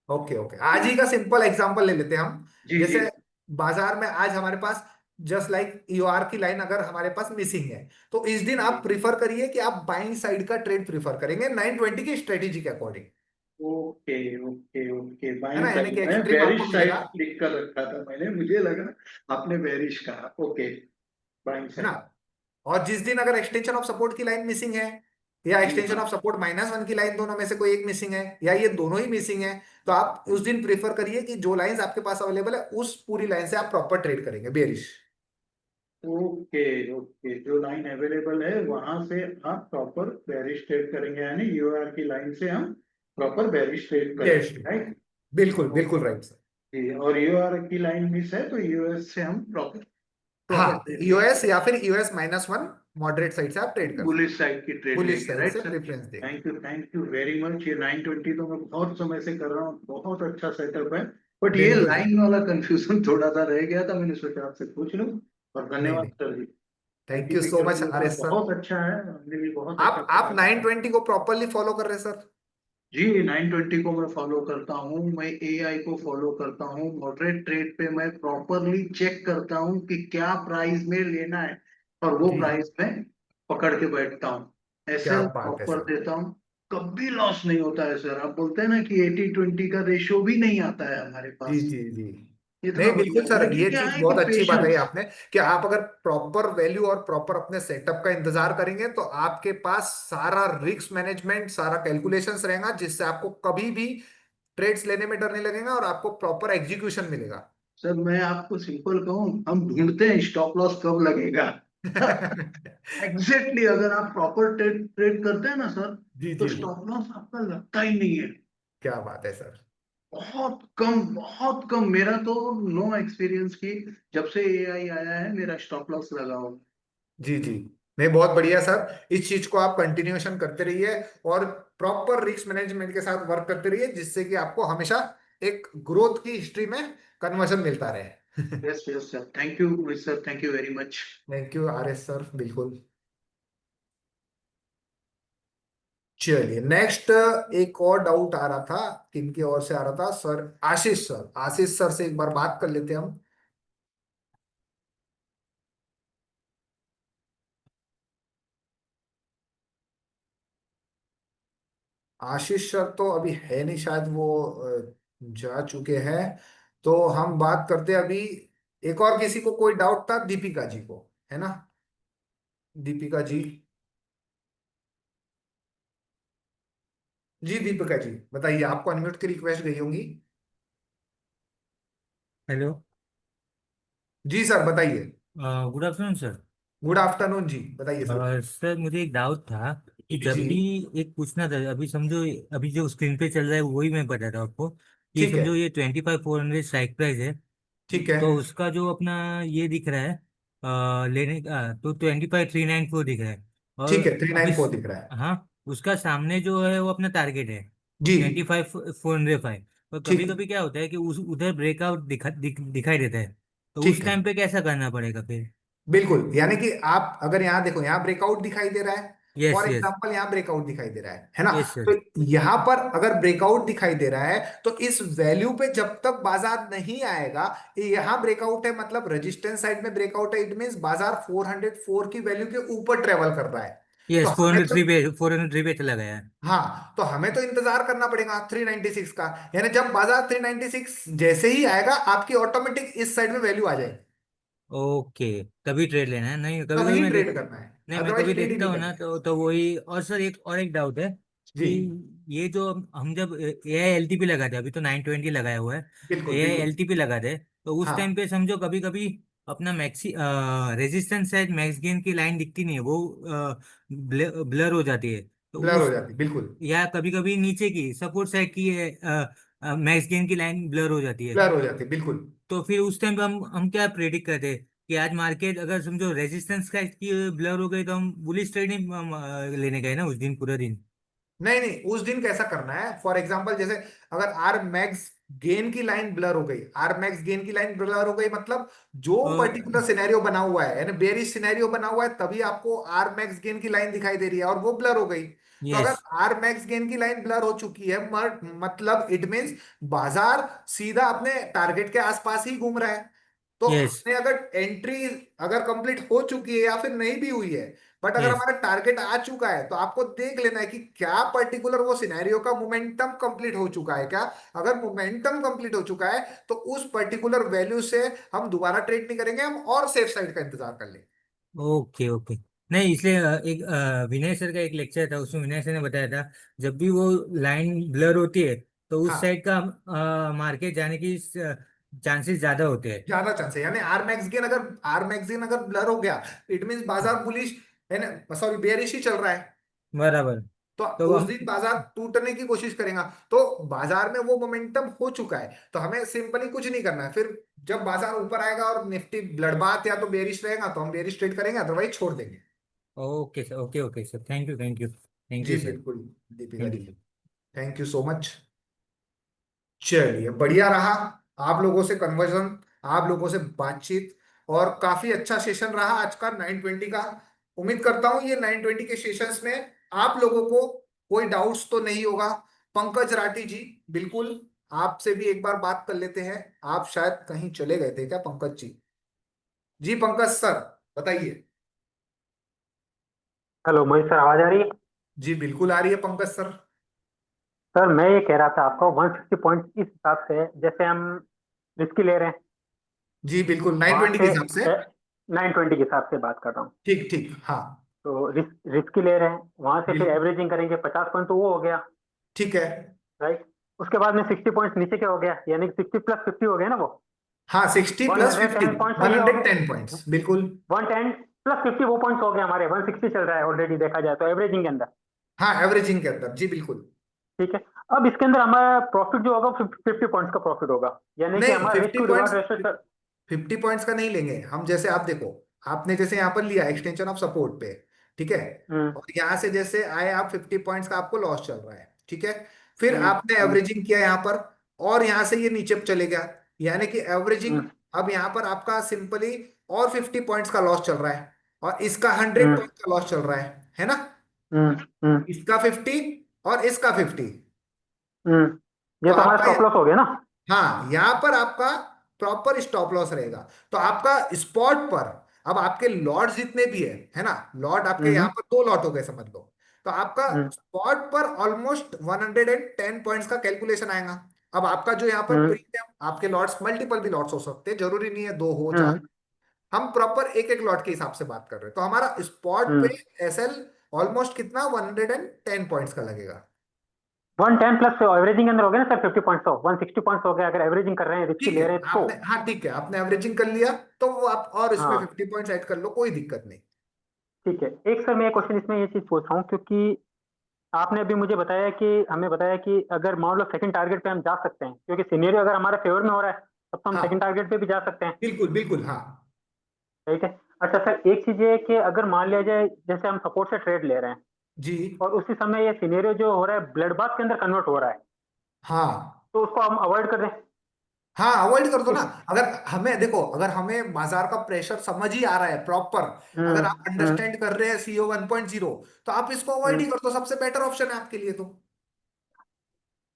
[SPEAKER 1] ओके ओके, आज ही का सिंपल एग्जांपल ले लेते हैं हम।
[SPEAKER 2] जी जी।
[SPEAKER 1] जैसे बाजार में आज हमारे पास जस्ट लाइक यूआर की लाइन अगर हमारे पास मिसिंग है, तो इस दिन
[SPEAKER 2] जी।
[SPEAKER 1] आप प्रिफर करिए कि आप बाइंग साइड का ट्रेड प्रिफर करेंगे 920 की स्ट्रेटेजी के अकॉर्डिंग।
[SPEAKER 2] ओके ओके ओके,
[SPEAKER 1] है ना,
[SPEAKER 2] बाइंग
[SPEAKER 1] यानी
[SPEAKER 2] साइड
[SPEAKER 1] कि
[SPEAKER 2] में
[SPEAKER 1] एक्सट्रीम आपको
[SPEAKER 2] बेरिश
[SPEAKER 1] मिलेगा।
[SPEAKER 2] साइड लिख कर रखा था मैंने, मुझे लगा आपने बेरिश कहा। ओके, बाइंग
[SPEAKER 1] है ना।
[SPEAKER 2] साइड।
[SPEAKER 1] और जिस दिन अगर एक्सटेंशन ऑफ सपोर्ट की लाइन मिसिंग है, या
[SPEAKER 2] जी
[SPEAKER 1] एक्सटेंशन
[SPEAKER 2] हाँ।
[SPEAKER 1] ऑफ सपोर्ट -1 की लाइन, दोनों में से कोई एक मिसिंग है या ये दोनों ही मिसिंग है, तो आप उस दिन प्रेफर करिए कि जो लाइंस आपके पास अवेलेबल है उस पूरी लाइन से आप प्रॉपर ट्रेड करेंगे बेरिश।
[SPEAKER 2] ओके ओके, जो लाइन अवेलेबल है वहां से आप प्रॉपर बेरिश ट्रेड करेंगे, यानी यूआर की लाइन से हम प्रॉपर बेरिश ट्रेड
[SPEAKER 1] बेरिश,
[SPEAKER 2] करेंगे, राइट?
[SPEAKER 1] बिल्कुल बिल्कुल राइट सर।
[SPEAKER 2] जी, और यूआर की लाइन मिस है तो यूएस से हम प्रॉपर प्रॉपर
[SPEAKER 1] हाँ,
[SPEAKER 2] ट्रेड
[SPEAKER 1] यूएस
[SPEAKER 2] लेंगे।
[SPEAKER 1] या फिर यूएस -1 मॉडरेट साइड से आप ट्रेड कर सकते
[SPEAKER 2] बुलिश
[SPEAKER 1] हैं।
[SPEAKER 2] साइड की ट्रेड
[SPEAKER 1] बुलिश
[SPEAKER 2] लेंगे,
[SPEAKER 1] साइड
[SPEAKER 2] राइट
[SPEAKER 1] से
[SPEAKER 2] सर?
[SPEAKER 1] प्रेफरेंस देंगे।
[SPEAKER 2] Thank you very much. ये 920 तो मैं बहुत समय से कर रहा हूँ, बहुत अच्छा सेटअप है। बट ये
[SPEAKER 1] बिल्कुल सर।
[SPEAKER 2] लाइन वाला कंफ्यूजन थोड़ा सा रह गया था, मैंने सोचा आपसे पूछ लूं। और
[SPEAKER 1] नहीं
[SPEAKER 2] धन्यवाद
[SPEAKER 1] नहीं,
[SPEAKER 2] sir ji.
[SPEAKER 1] Thank you so much R
[SPEAKER 2] indicator
[SPEAKER 1] S sir.
[SPEAKER 2] बहुत अच्छा है, हमने भी बहुत अच्छा
[SPEAKER 1] आप
[SPEAKER 2] प्रयास किया।
[SPEAKER 1] 920 को प्रॉपरली फॉलो कर रहे हैं सर।
[SPEAKER 2] जी, 920 को मैं फॉलो करता हूँ, मैं एआई को फॉलो करता हूँ, मॉडरेट ट्रेड पे मैं प्रॉपरली चेक करता हूँ कि क्या प्राइस में लेना है, और वो
[SPEAKER 1] जी जी।
[SPEAKER 2] प्राइस में पकड़ के बैठता हूँ।
[SPEAKER 1] क्या
[SPEAKER 2] ऐसे
[SPEAKER 1] बात है
[SPEAKER 2] प्रॉपर
[SPEAKER 1] सर।
[SPEAKER 2] देता हूँ। कभी लॉस नहीं होता है सर। आप बोलते हैं ना कि 80-20 का रेशियो भी नहीं आता है हमारे
[SPEAKER 1] जी
[SPEAKER 2] पास।
[SPEAKER 1] जी जी।
[SPEAKER 2] इतना
[SPEAKER 1] नहीं बिल्कुल
[SPEAKER 2] बढ़िया है,
[SPEAKER 1] सर,
[SPEAKER 2] लेकिन
[SPEAKER 1] ये
[SPEAKER 2] क्या
[SPEAKER 1] चीज
[SPEAKER 2] है कि
[SPEAKER 1] बहुत अच्छी बात है
[SPEAKER 2] पेशेंस।
[SPEAKER 1] आपने, कि आप अगर प्रॉपर वैल्यू और प्रॉपर अपने सेटअप का इंतजार करेंगे तो आपके पास सारा रिस्क मैनेजमेंट, सारा कैलकुलेशंस रहेगा, जिससे आपको कभी भी ट्रेड्स लेने में डर नहीं लगेगा और आपको प्रॉपर एग्जीक्यूशन मिलेगा।
[SPEAKER 2] सर मैं आपको सिंपल कहूँ, हम ढूंढते हैं स्टॉप लॉस कब लगेगा। एग्जैक्टली अगर आप प्रॉपर ट्रेड ट्रेड करते हैं ना सर,
[SPEAKER 1] जी
[SPEAKER 2] तो
[SPEAKER 1] जी जी।
[SPEAKER 2] स्टॉप लॉस आपका लगता ही नहीं है।
[SPEAKER 1] क्या बात है सर।
[SPEAKER 2] बहुत कम, बहुत कम। मेरा तो नो एक्सपीरियंस की जब से एआई आया है मेरा स्टॉप लॉस लगा हो।
[SPEAKER 1] जी जी। नहीं बहुत बढ़िया सर, इस चीज को आप कंटिन्यूएशन करते रहिए और प्रॉपर रिस्क मैनेजमेंट के साथ वर्क करते रहिए, जिससे कि आपको हमेशा एक ग्रोथ की हिस्ट्री में कन्वर्जन मिलता रहे।
[SPEAKER 2] Yes yes sir, thank you sir, thank you very much.
[SPEAKER 1] Thank you R S sir, बिल्कुल। चलिए नेक्स्ट, एक और डाउट आ रहा था, किनकी ओर से आ रहा था सर? आशीष सर, आशीष सर से एक बार बात कर लेते हैं हम। आशीष सर तो अभी है नहीं, शायद वो जा चुके हैं। तो हम बात करते हैं अभी, एक और किसी को कोई डाउट था, दीपिका जी को, है ना? दीपिका जी। जी दीपिका जी बताइए, आपको अनम्यूट की रिक्वेस्ट गई होंगी।
[SPEAKER 3] हेलो।
[SPEAKER 1] जी सर बताइए।
[SPEAKER 3] Good afternoon sir.
[SPEAKER 1] Good afternoon जी, बताइए सर।
[SPEAKER 3] सर मुझे एक डाउट था कि
[SPEAKER 1] जी।
[SPEAKER 3] जब भी एक पूछना था, अभी समझो, अभी जो स्क्रीन पे चल रहा है वही मैं बता रहा हूँ आपको कि
[SPEAKER 1] ठीक है।
[SPEAKER 3] समझो ये 25,400 स्ट्राइक प्राइस है।
[SPEAKER 1] ठीक है।
[SPEAKER 3] तो उसका जो अपना ये दिख रहा है लेने का, तो 25,394 दिख रहा है।
[SPEAKER 1] ठीक है,
[SPEAKER 3] और अभी
[SPEAKER 1] 394 दिख रहा है।
[SPEAKER 3] हाँ, उसका सामने जो है वो अपना टारगेट है
[SPEAKER 1] जी।
[SPEAKER 3] 25,405। और
[SPEAKER 1] ठीक
[SPEAKER 3] कभी
[SPEAKER 1] है।
[SPEAKER 3] कभी क्या होता है कि उस उधर ब्रेकआउट दिखाई देता है। तो उस
[SPEAKER 1] ठीक है।
[SPEAKER 3] टाइम पे कैसा करना पड़ेगा फिर?
[SPEAKER 1] बिल्कुल, यानी कि आप अगर यहाँ देखो, यहाँ ब्रेकआउट दिखाई दे रहा है।
[SPEAKER 3] Yes
[SPEAKER 1] for
[SPEAKER 3] yes.
[SPEAKER 1] एग्जाम्पल यहाँ ब्रेकआउट दिखाई दे रहा है ना?
[SPEAKER 3] Yes sir.
[SPEAKER 1] तो यहाँ पर अगर ब्रेकआउट दिखाई दे रहा है, तो इस वैल्यू पे जब तक बाजार नहीं आएगा, यहाँ ब्रेकआउट है मतलब रेजिस्टेंस साइड में ब्रेकआउट है, इट मींस बाजार 404 की वैल्यू के ऊपर ट्रेवल कर रहा है। तो
[SPEAKER 3] यस, फोर
[SPEAKER 1] हमें
[SPEAKER 3] हंड्रेड
[SPEAKER 1] तो,
[SPEAKER 3] थ्री पे 403 पे चला गया है।
[SPEAKER 1] हाँ तो हमें तो इंतजार करना पड़ेगा 396 का। यानी जब बाजार 396 जैसे ही आएगा, आपकी ऑटोमेटिक इस साइड में वैल्यू आ जाएगी।
[SPEAKER 3] ओके, तभी ट्रेड लेना है। नहीं, कभी
[SPEAKER 1] तब
[SPEAKER 3] कभी
[SPEAKER 1] ही
[SPEAKER 3] मैं
[SPEAKER 1] ट्रेड करना है,
[SPEAKER 3] नहीं, मैं
[SPEAKER 1] अदरवाइज
[SPEAKER 3] कभी
[SPEAKER 1] ट्रेड ही
[SPEAKER 3] देखता
[SPEAKER 1] नहीं
[SPEAKER 3] हूँ
[SPEAKER 1] करना
[SPEAKER 3] ना,
[SPEAKER 1] है।
[SPEAKER 3] तो वही। और सर एक और एक डाउट है
[SPEAKER 1] जी।
[SPEAKER 3] कि ये जो हम जब ए आई एल टी पी लगाते हैं, अभी तो 920 लगाया हुआ है, ए
[SPEAKER 1] बिल्कुल
[SPEAKER 3] आई
[SPEAKER 1] बिल्कुल।
[SPEAKER 3] एल टी पी लगाते हैं तो उस टाइम
[SPEAKER 1] हाँ।
[SPEAKER 3] पे समझो कभी कभी अपना maxi resistance side max gain की लाइन दिखती नहीं है, वो ब्लर हो जाती है। तो
[SPEAKER 1] ब्लर हो
[SPEAKER 3] उस,
[SPEAKER 1] जाती, बिल्कुल
[SPEAKER 3] या कभी कभी नीचे की सपोर्ट साइड की मैक्स गेन की लाइन ब्लर हो जाती है।
[SPEAKER 1] ब्लर हो जाती, बिल्कुल।
[SPEAKER 3] तो फिर उस टाइम पे हम क्या प्रेडिक्ट करते हैं कि आज मार्केट अगर समझो रेजिस्टेंस का की ब्लर हो गई तो हम बुलिश ट्रेड नहीं लेने गए ना उस दिन पूरा दिन।
[SPEAKER 1] नहीं नहीं, उस दिन कैसा करना है, फॉर एग्जांपल जैसे अगर आर मैक्स गेन की लाइन ब्लर हो गई, आर मैक्स गेन की लाइन ब्लर हो गई मतलब जो पर्टिकुलर सिनेरियो बना हुआ है, यानी बेरिश सिनेरियो बना हुआ है, तभी आपको आर मैक्स गेन की लाइन दिखाई दे रही है और वो ब्लर हो गई। तो अगर
[SPEAKER 3] यस।
[SPEAKER 1] आर मैक्स गेन की लाइन ब्लर हो चुकी है, मतलब इट मींस बाजार सीधा अपने टारगेट के आसपास ही घूम रहा है। तो
[SPEAKER 3] यस।
[SPEAKER 1] हमने अगर एंट्री अगर कंप्लीट हो चुकी है या फिर नहीं भी हुई है, बट अगर
[SPEAKER 3] यस।
[SPEAKER 1] हमारा टारगेट आ चुका है, तो आपको देख लेना है कि क्या पर्टिकुलर वो सिनेरियो का मोमेंटम कंप्लीट हो चुका है क्या। अगर मोमेंटम कंप्लीट हो चुका है तो उस पर्टिकुलर वैल्यू से हम दोबारा ट्रेड नहीं करेंगे, हम और सेफ साइड का इंतजार कर लेंगे।
[SPEAKER 3] Okay okay. नहीं, इसलिए एक विनय सर का एक लेक्चर था, उसमें विनय सर ने बताया था जब भी वो लाइन ब्लर होती है तो उस
[SPEAKER 1] हाँ,
[SPEAKER 3] साइड का मार्केट जाने की चांसेस ज्यादा होते हैं।
[SPEAKER 1] ज्यादा चांस है, यानी आर मैक्स गेन अगर ब्लर हो गया, इट मीन बाजार बुलिश है ना, सॉरी बेयरिश ही चल रहा है।
[SPEAKER 3] बराबर।
[SPEAKER 1] तो
[SPEAKER 3] तो
[SPEAKER 1] उस
[SPEAKER 3] हम
[SPEAKER 1] दिन बाजार टूटने की कोशिश करेगा, तो बाजार में वो मोमेंटम हो चुका है, तो हमें सिंपली कुछ नहीं करना है फिर। जब बाजार ऊपर आएगा और निफ्टी ब्लडबाथ या तो बेरिश रहेगा तो हम बेरिश ट्रेड करेंगे, अदरवाइज छोड़ देंगे।
[SPEAKER 3] Okay sir, okay okay sir, thank you thank you thank
[SPEAKER 1] जी
[SPEAKER 3] यू सर।
[SPEAKER 1] बिल्कुल, दीपिका
[SPEAKER 3] थैंक
[SPEAKER 1] जी,
[SPEAKER 3] you.
[SPEAKER 1] Thank you so much. चलिए, बढ़िया रहा आप लोगों से कन्वर्जन, आप लोगों से बातचीत, और काफी अच्छा सेशन रहा आज का 920 का। उम्मीद करता हूं ये 920 के सेशंस में आप लोगों को कोई डाउट्स तो नहीं होगा। पंकज राठी जी, बिल्कुल आपसे भी एक बार बात कर लेते हैं। आप शायद कहीं चले गए थे क्या पंकज जी? जी पंकज सर, बताइए।
[SPEAKER 4] हेलो मोहित सर, आवाज आ रही है?
[SPEAKER 1] जी बिल्कुल आ रही है पंकज सर।
[SPEAKER 4] सर मैं ये कह रहा था आपको 160 पॉइंट इस हिसाब से जैसे हम रिस्क ले रहे हैं
[SPEAKER 1] जी बिल्कुल,
[SPEAKER 4] वहां
[SPEAKER 1] 920 के
[SPEAKER 4] से
[SPEAKER 1] हिसाब से।
[SPEAKER 4] 920 के हिसाब से बात कर रहा हूँ।
[SPEAKER 1] ठीक ठीक, हाँ।
[SPEAKER 4] तो रिस्क ले रहे हैं वहां से, फिर
[SPEAKER 1] बिल्कुल,
[SPEAKER 4] एवरेजिंग करेंगे 50 पॉइंट तो वो हो गया,
[SPEAKER 1] ठीक है।
[SPEAKER 4] राइट। उसके बाद में 60 पॉइंट नीचे क्या हो गया, यानी कि 60 प्लस 50 हो गया ना वो।
[SPEAKER 1] हाँ, 60
[SPEAKER 4] one
[SPEAKER 1] plus
[SPEAKER 4] hundred
[SPEAKER 1] 50,
[SPEAKER 4] ten point तो ये हो
[SPEAKER 1] 110
[SPEAKER 4] गए,
[SPEAKER 1] पॉइंट्स, बिल्कुल।
[SPEAKER 4] 110 प्लस 50 वो पॉइंट्स हो गए हमारे, 160 चल रहा है ऑलरेडी देखा जाए तो एवरेजिंग के अंदर।
[SPEAKER 1] हाँ, एवरेजिंग के अंदर, जी बिल्कुल।
[SPEAKER 4] ठीक है। अब इसके अंदर हमारा प्रॉफिट जो होगा 50 पॉइंट्स का प्रॉफिट होगा, यानी कि
[SPEAKER 1] नहीं,
[SPEAKER 4] हमारा risk
[SPEAKER 1] 50
[SPEAKER 4] two
[SPEAKER 1] points,
[SPEAKER 4] reward ratio.
[SPEAKER 1] 50 points का नहीं लेंगे हम। जैसे आप देखो, आपने जैसे यहाँ पर लिया एक्सटेंशन ऑफ सपोर्ट पे, ठीक है,
[SPEAKER 4] हम्म।
[SPEAKER 1] और यहाँ से जैसे आए आप 50 पॉइंट्स का आपको लॉस चल रहा है, ठीक है। फिर
[SPEAKER 4] हम्म।
[SPEAKER 1] आपने
[SPEAKER 4] हम्म।
[SPEAKER 1] एवरेजिंग किया यहाँ पर, और यहाँ से ये नीचे चले गया, यानी कि एवरेजिंग।
[SPEAKER 4] हम्म।
[SPEAKER 1] अब यहाँ पर आपका सिंपली और 50 पॉइंट्स का लॉस चल रहा है, और इसका हंड्रेड
[SPEAKER 4] हम्म।
[SPEAKER 1] पॉइंट का लॉस चल रहा है ना।
[SPEAKER 4] हम्म। हम्म।
[SPEAKER 1] इसका 50 और इसका 50। तो
[SPEAKER 4] ये तो हमारा
[SPEAKER 1] आपका,
[SPEAKER 4] स्टॉप लॉस हो गया ना।
[SPEAKER 1] हाँ, यहां पर आपका प्रॉपर स्टॉप लॉस रहेगा। तो आपका स्पॉट पर, अब आपके लॉट जितने भी है ना, लॉट आपके यहाँ
[SPEAKER 4] हम्म।
[SPEAKER 1] पर 2 लॉट हो गए समझ लो। तो आपका
[SPEAKER 4] हम्म।
[SPEAKER 1] स्पॉट पर ऑलमोस्ट 110 पॉइंट्स का कैलकुलेशन आएगा। अब आपका जो यहाँ पर
[SPEAKER 4] हम्म।
[SPEAKER 1] प्रीमियम, आपके लॉट्स मल्टीपल भी लॉट्स हो सकते हैं, जरूरी नहीं है दो हो चार।
[SPEAKER 4] हम्म।
[SPEAKER 1] हम प्रॉपर एक एक लॉट के हिसाब से बात कर रहे हैं, तो हमारा स्पॉट पे
[SPEAKER 4] हम्म।
[SPEAKER 1] एसएल ऑलमोस्ट कितना 110 पॉइंट्स का लगेगा।
[SPEAKER 4] 110 प्लस एवरेजिंग के अंदर हो गया ना सर, 50 पॉइंट्स हो 160 पॉइंट्स हो गया, अगर एवरेजिंग कर रहे हैं, रिस्क
[SPEAKER 1] ठीक
[SPEAKER 4] ले
[SPEAKER 1] है,
[SPEAKER 4] रहे हैं तो।
[SPEAKER 1] आपने, हाँ ठीक है, आपने एवरेजिंग कर लिया, तो वो आप और इसमें
[SPEAKER 4] हाँ
[SPEAKER 1] 50 पॉइंट्स ऐड कर लो, कोई दिक्कत नहीं।
[SPEAKER 4] ठीक है। एक सर मैं क्वेश्चन इसमें ये चीज पूछ रहा हूँ, क्योंकि आपने अभी मुझे बताया कि हमें बताया कि अगर मान लो सेकंड टारगेट पे हम जा सकते हैं, क्योंकि सिनेरियो अगर हमारे फेवर में हो रहा है तब तो हम सेकंड
[SPEAKER 1] हाँ
[SPEAKER 4] टारगेट पे भी जा सकते हैं।
[SPEAKER 1] बिल्कुल बिल्कुल, हाँ।
[SPEAKER 4] ठीक है। अच्छा सर, एक चीज ये है कि अगर मान लिया जाए जैसे हम सपोर्ट से ट्रेड ले रहे हैं
[SPEAKER 1] जी,
[SPEAKER 4] और उसी समय ये सिनेरियो जो हो रहा है ब्लड बाथ के अंदर कन्वर्ट हो रहा है,
[SPEAKER 1] हाँ
[SPEAKER 4] तो उसको हम अवॉइड कर दें।
[SPEAKER 1] हाँ, अवॉइड कर दो ना।
[SPEAKER 4] इस
[SPEAKER 1] अगर हमें देखो, अगर हमें बाजार का प्रेशर समझ ही आ रहा है प्रॉपर, अगर
[SPEAKER 4] हम्म।
[SPEAKER 1] आप
[SPEAKER 4] हम्म।
[SPEAKER 1] अंडरस्टैंड कर रहे हैं सीओ 1.0, तो आप इसको अवॉइड
[SPEAKER 4] हम्म।
[SPEAKER 1] ही कर दो, सबसे बेटर ऑप्शन है आपके लिए तो।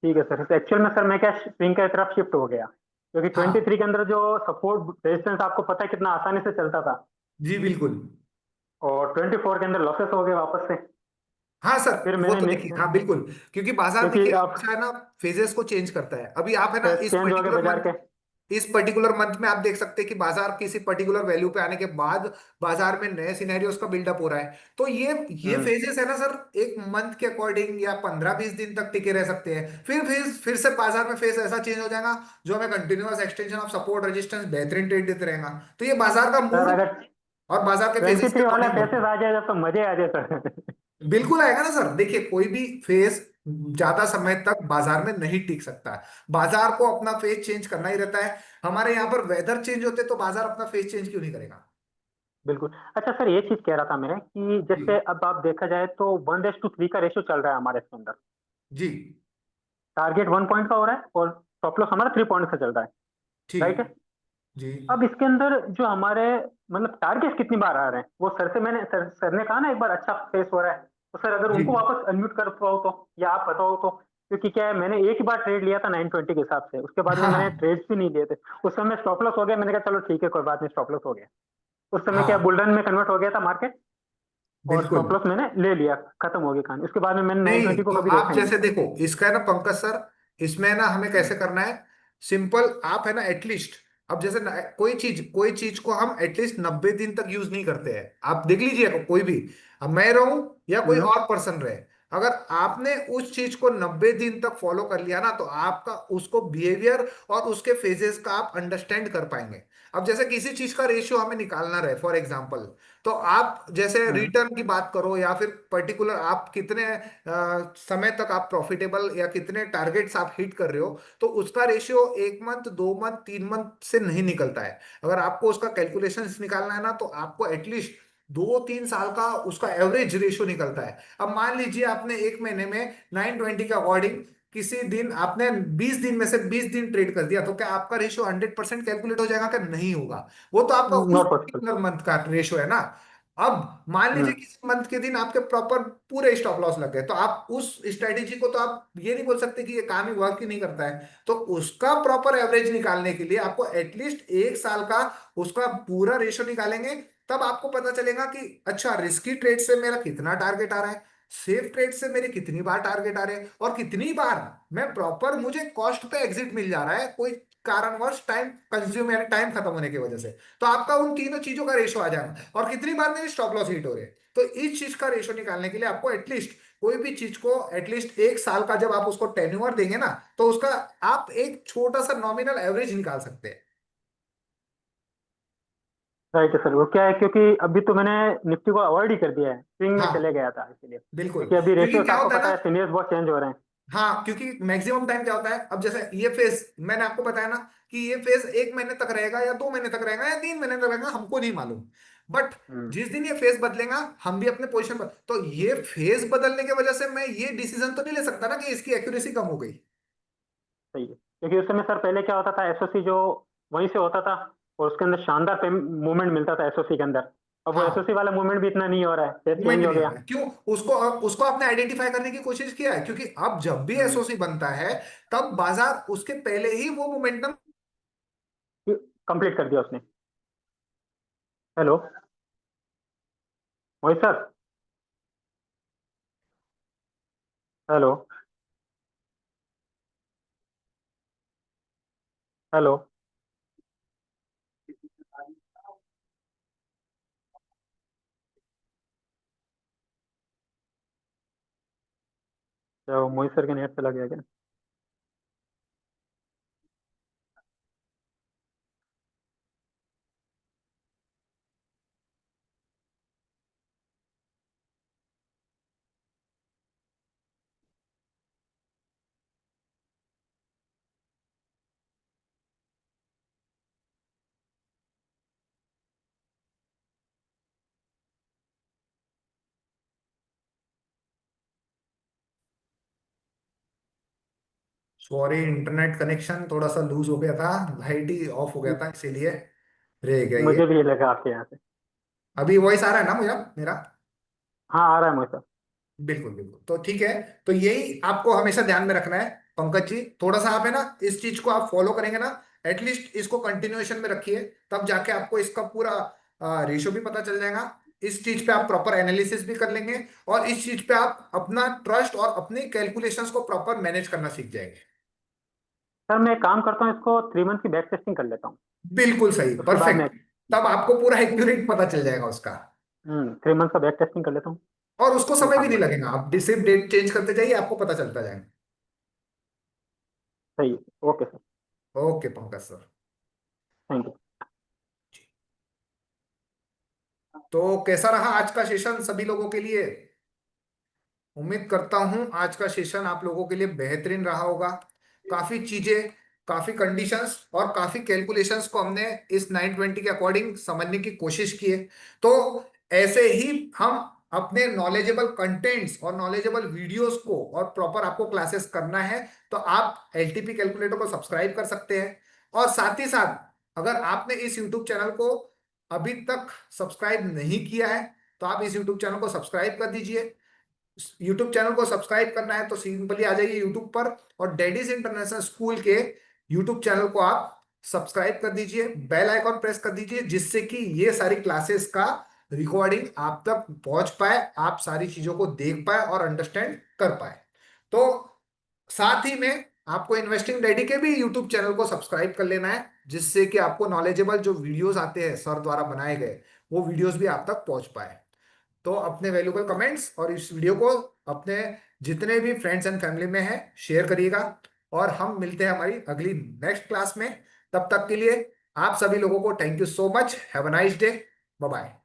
[SPEAKER 4] ठीक है सर। एक्चुअल में सर मैं क्या स्विंग की तरफ शिफ्ट हो गया, क्योंकि
[SPEAKER 1] हाँ
[SPEAKER 4] 23 के अंदर जो सपोर्ट रेजिस्टेंस आपको पता है कितना आसानी से चलता था,
[SPEAKER 1] जी बिल्कुल।
[SPEAKER 4] और 24 के अंदर लॉसेस हो गए वापस से।
[SPEAKER 1] हाँ सर,
[SPEAKER 4] फिर
[SPEAKER 1] वो
[SPEAKER 4] मैंने
[SPEAKER 1] तो देखिए, हाँ बिल्कुल, क्योंकि बाजार
[SPEAKER 4] क्योंकि
[SPEAKER 1] देखिए
[SPEAKER 4] आप
[SPEAKER 1] हमेशा है ना, फेजेस को चेंज करता है। अभी आप है ना इस
[SPEAKER 4] चेंज हो गए
[SPEAKER 1] पर्टिकुलर
[SPEAKER 4] बाजार
[SPEAKER 1] मंथ,
[SPEAKER 4] के।
[SPEAKER 1] इस पर्टिकुलर मंथ में आप देख सकते हैं कि बाजार किसी पर्टिकुलर वैल्यू पे आने के बाद बाजार में नए सिनेरियोस का बिल्डअप हो रहा है। तो ये
[SPEAKER 2] हम्म।
[SPEAKER 1] फेजेस है ना सर, एक मंथ के अकॉर्डिंग या 15-20 दिन तक टिके रह सकते हैं, फिर से बाजार में फेज ऐसा चेंज हो जाएगा जो हमें continuous extension of support resistance बेहतरीन ट्रेड देते रहेगा। तो ये बाजार का
[SPEAKER 4] सर
[SPEAKER 1] मूड
[SPEAKER 4] अगर
[SPEAKER 1] और बाजार के
[SPEAKER 4] ट्वेंटी
[SPEAKER 1] फेजेस के
[SPEAKER 4] थ्री वाला
[SPEAKER 1] अकॉर्डिंग बढ़ता
[SPEAKER 4] फेसेस
[SPEAKER 1] है।
[SPEAKER 4] आ जाएगा तो मजे आ जाए सर।
[SPEAKER 1] बिल्कुल आएगा ना सर, देखिए कोई भी फेज ज्यादा समय तक बाजार में नहीं टिक सकता है। बाजार को अपना फेज चेंज करना ही रहता है। हमारे यहाँ पर वेदर चेंज होते तो बाजार अपना फेज चेंज क्यों नहीं करेगा।
[SPEAKER 4] बिल्कुल। अच्छा सर, ये चीज कह रहा था मैं कि
[SPEAKER 1] जी
[SPEAKER 4] जैसे अब आप देखा जाए तो 1:3 का रेशियो चल रहा है हमारे इसके अंदर।
[SPEAKER 1] जी
[SPEAKER 4] टारगेट 1 पॉइंट का हो रहा है और स्टॉप लॉस हमारा 3 पॉइंट का चल रहा है। राइट
[SPEAKER 1] ठीक।
[SPEAKER 4] है।
[SPEAKER 1] जी
[SPEAKER 4] अब इसके अंदर जो हमारे मतलब टारगेट कितनी बार आ रहे हैं, वो सर से मैंने सर ने कहा ना एक बार अच्छा फेस हो रहा है, तो सर अगर
[SPEAKER 1] जी
[SPEAKER 4] उनको वापस अनम्यूट कर पाओ तो, या आप बताओ तो। क्योंकि क्या है, मैंने एक ही बार ट्रेड लिया था 920 के हिसाब से, उसके बाद में
[SPEAKER 1] हाँ
[SPEAKER 4] मैंने
[SPEAKER 1] हाँ
[SPEAKER 4] ट्रेड्स भी नहीं लिए थे। उस समय स्टॉप लॉस हो गया, मैंने कहा चलो ठीक है कोई बात नहीं, स्टॉप लॉस हो गया। उस समय क्या
[SPEAKER 1] हाँ
[SPEAKER 4] बुल रन में कन्वर्ट हो गया था मार्केट, और
[SPEAKER 1] बिल्कुल।
[SPEAKER 4] स्टॉप लॉस मैंने ले लिया, खत्म हो गई कहानी। उसके बाद में मैंने
[SPEAKER 1] नहीं
[SPEAKER 4] 920 को
[SPEAKER 1] तो
[SPEAKER 4] कभी
[SPEAKER 1] आप
[SPEAKER 4] देखा ही नहीं।
[SPEAKER 1] जैसे देखो इसका है ना पंकज सर, इसमें है ना हमें कैसे करना है, सिंपल आप है ना एटलीस्ट, अब जैसे कोई चीज को हम एटलीस्ट 90 दिन तक यूज नहीं करते हैं। आप देख लीजिए कोई भी, अब मैं रहूं या कोई
[SPEAKER 4] हम्म।
[SPEAKER 1] और पर्सन रहे, अगर आपने उस चीज को 90 दिन तक फॉलो कर लिया ना तो आपका उसको बिहेवियर और उसके फेजेस का आप अंडरस्टैंड कर पाएंगे। अब जैसे किसी चीज का रेशियो हमें निकालना रहे फॉर एग्जांपल, तो आप जैसे
[SPEAKER 4] हम्म।
[SPEAKER 1] रिटर्न की बात करो या फिर पर्टिकुलर आप कितने समय तक आप प्रॉफिटेबल या कितने टारगेट्स आप हिट कर रहे हो, तो उसका रेशियो 1 मंथ 2 मंथ 3 मंथ से नहीं निकलता है। अगर आपको उसका कैलकुलेशंस निकालना है ना तो आपको एटलीस्ट 2-3 साल का उसका एवरेज रेशियो निकलता है। अब मान लीजिए आपने एक महीने में 920 के अकॉर्डिंग किसी दिन आपने 20 दिन में से 20 दिन ट्रेड कर दिया, तो क्या आपका रेशियो 100% कैलकुलेट हो जाएगा? क्या नहीं होगा। वो तो आपका उस
[SPEAKER 4] नॉट पॉसिबल।
[SPEAKER 1] पर्टिकुलर मंथ का रेशियो है ना। अब मान लीजिए
[SPEAKER 4] हम्म।
[SPEAKER 1] किसी मंथ के दिन आपके प्रॉपर पूरे स्टॉप लॉस लग गए, तो आप उस स्ट्रेटेजी को तो आप ये नहीं बोल सकते कि ये काम ही वर्क ही नहीं करता है। तो उसका प्रॉपर एवरेज निकालने के लिए आपको एटलीस्ट 1 साल का उसका पूरा रेशियो निकालेंगे, तब आपको पता चलेगा कि अच्छा रिस्की ट्रेड से मेरा कितना टारगेट आ रहा है, सेफ ट्रेड से मेरे कितनी बार टारगेट आ रहे हैं, और कितनी बार मैं प्रॉपर मुझे कॉस्ट पे एग्जिट मिल जा रहा है कोई कारणवश टाइम कंज्यूम या टाइम खत्म होने की वजह से। तो आपका उन तीनों चीजों का रेशो आ जाएगा, और कितनी बार मेरे स्टॉप लॉस हिट हो रहे हैं। तो इस चीज का रेशो निकालने के लिए आपको एटलीस्ट कोई भी चीज को एटलीस्ट 1 साल का जब आप उसको टेन्योर देंगे ना, तो उसका आप एक छोटा सा नॉमिनल एवरेज निकाल सकते हैं।
[SPEAKER 4] राइट है सर। वो क्या है, क्योंकि अभी तो मैंने निफ्टी को अवॉइड ही कर दिया है, स्विंग में चले
[SPEAKER 1] हाँ
[SPEAKER 4] गया था इसीलिए,
[SPEAKER 1] बिल्कुल,
[SPEAKER 4] क्योंकि अभी
[SPEAKER 1] क्योंकि
[SPEAKER 4] रेशियोस
[SPEAKER 1] क्या
[SPEAKER 4] आपको
[SPEAKER 1] होता है
[SPEAKER 4] पता
[SPEAKER 1] ना,
[SPEAKER 4] है, सीनियर्स बहुत चेंज हो रहे हैं।
[SPEAKER 1] हाँ क्योंकि मैक्सिमम टाइम क्या होता है, अब जैसे ये फेज मैंने आपको बताया ना कि ये फेज 1 महीने तक रहेगा या 2 महीने तक रहेगा या 3 महीने तक रहेगा, हमको नहीं मालूम। बट
[SPEAKER 4] हम्म।
[SPEAKER 1] जिस दिन ये फेज बदलेगा हम भी अपने पोजीशन पर, तो ये फेज बदलने की वजह से मैं ये डिसीजन तो नहीं ले सकता ना कि इसकी एक्यूरेसी कम हो गई।
[SPEAKER 4] सही है, क्योंकि उस समय सर पहले क्या होता था, एसओसी जो वहीं से होता था, और उसके अंदर शानदार मूवमेंट मिलता था एसओसी के अंदर। अब वो
[SPEAKER 1] हाँ
[SPEAKER 4] एसओसी वाला मूवमेंट भी इतना नहीं हो रहा है, फेज
[SPEAKER 1] मूवमेंट
[SPEAKER 4] चेंज हो
[SPEAKER 1] नहीं आ
[SPEAKER 4] गया।
[SPEAKER 1] रहा है, क्यों? उसको उसको आपने आइडेंटिफाई करने की कोशिश किया है, क्योंकि अब जब भी
[SPEAKER 4] हम्म।
[SPEAKER 1] एसओसी बनता है तब बाजार उसके पहले ही वो मोमेंटम।
[SPEAKER 4] कंप्लीट कर दिया उसने। हेलो, वही सर। हेलो। हेलो। तो मोहित सर के नेट चला गया क्या?
[SPEAKER 1] सॉरी इंटरनेट कनेक्शन थोड़ा सा लूज हो गया था, लाइट ही ऑफ हो गया था इसीलिए रह गया ये।
[SPEAKER 4] मुझे भी ये लगा आपके यहाँ से।
[SPEAKER 1] अभी वॉइस आ रहा है ना मेरा मेरा?
[SPEAKER 4] हाँ, आ रहा है मोहित सर।
[SPEAKER 1] बिल्कुल बिल्कुल, तो ठीक है। तो यही आपको हमेशा ध्यान में रखना है पंकज जी, थोड़ा सा आप है ना इस चीज को आप फॉलो करेंगे ना, एटलीस्ट इसको कंटिन्यूएशन में रखिए, तब जाके आपको इसका पूरा रेशो भी पता चल जाएगा। इस चीज पे आप प्रॉपर एनालिसिस भी कर लेंगे, और इस चीज पे आप अपना ट्रस्ट और अपनी कैलकुलेशंस को प्रॉपर मैनेज करना सीख जाएंगे।
[SPEAKER 4] सर मैं एक काम करता हूँ, इसको 3 मंथ की बैक टेस्टिंग कर लेता हूँ,
[SPEAKER 1] बिल्कुल सही,
[SPEAKER 4] उसके बाद मैं
[SPEAKER 1] परफेक्ट। तब आपको पूरा एक्यूरेट पता चल जाएगा उसका,
[SPEAKER 4] 3 मंथ का बैक टेस्टिंग कर लेता हूँ,
[SPEAKER 1] और उसको
[SPEAKER 4] ये
[SPEAKER 1] समय भी
[SPEAKER 4] काम
[SPEAKER 1] नहीं
[SPEAKER 4] करता
[SPEAKER 1] लगेगा। आप सिर्फ डेट चेंज करते जाइए, आपको पता चलता जाएगा।
[SPEAKER 4] हूँ। सही है, okay sir,
[SPEAKER 1] okay Pankaj sir.
[SPEAKER 4] Thank you.
[SPEAKER 1] तो कैसा रहा आज का सेशन सभी लोगों के लिए? उम्मीद करता हूं आज का सेशन आप लोगों के लिए बेहतरीन रहा होगा। काफी चीजें, काफी कंडीशंस और काफी कैलकुलेशंस को हमने इस 920 के अकॉर्डिंग समझने की कोशिश की है। तो ऐसे ही हम अपने नॉलेजेबल कंटेंट्स और नॉलेजेबल वीडियोस को और प्रॉपर आपको क्लासेस करना है, तो आप एलटीपी कैलकुलेटर को सब्सक्राइब कर सकते हैं। और साथ ही साथ अगर आपने इस यूट्यूब चैनल को अभी तक सब्सक्राइब नहीं किया है, तो आप इस यूट्यूब चैनल को सब्सक्राइब कर दीजिए। यूट्यूब चैनल को सब्सक्राइब करना है तो सिंपली आ जाइए यूट्यूब पर, और डैडीज इंटरनेशनल स्कूल के यूट्यूब चैनल को आप सब्सक्राइब कर दीजिए, बेल आइकॉन प्रेस कर दीजिए, जिससे कि ये सारी क्लासेस का रिकॉर्डिंग आप तक पहुंच पाए, आप सारी चीजों को देख पाए और अंडरस्टैंड कर पाए। तो साथ ही में आपको इन्वेस्टिंग डैडी के भी यूट्यूब चैनल को सब्सक्राइब कर लेना है, जिससे कि आपको नॉलेजेबल जो वीडियोस आते हैं सर द्वारा बनाए गए, वो वीडियोस भी आप तक पहुंच पाए। तो अपने वैल्यूबल कमेंट्स और इस वीडियो को अपने जितने भी फ्रेंड्स एंड फैमिली में है शेयर करिएगा, और हम मिलते हैं हमारी अगली नेक्स्ट क्लास में। तब तक के लिए आप सभी लोगों को thank you so much. Have a nice day. Bye bye.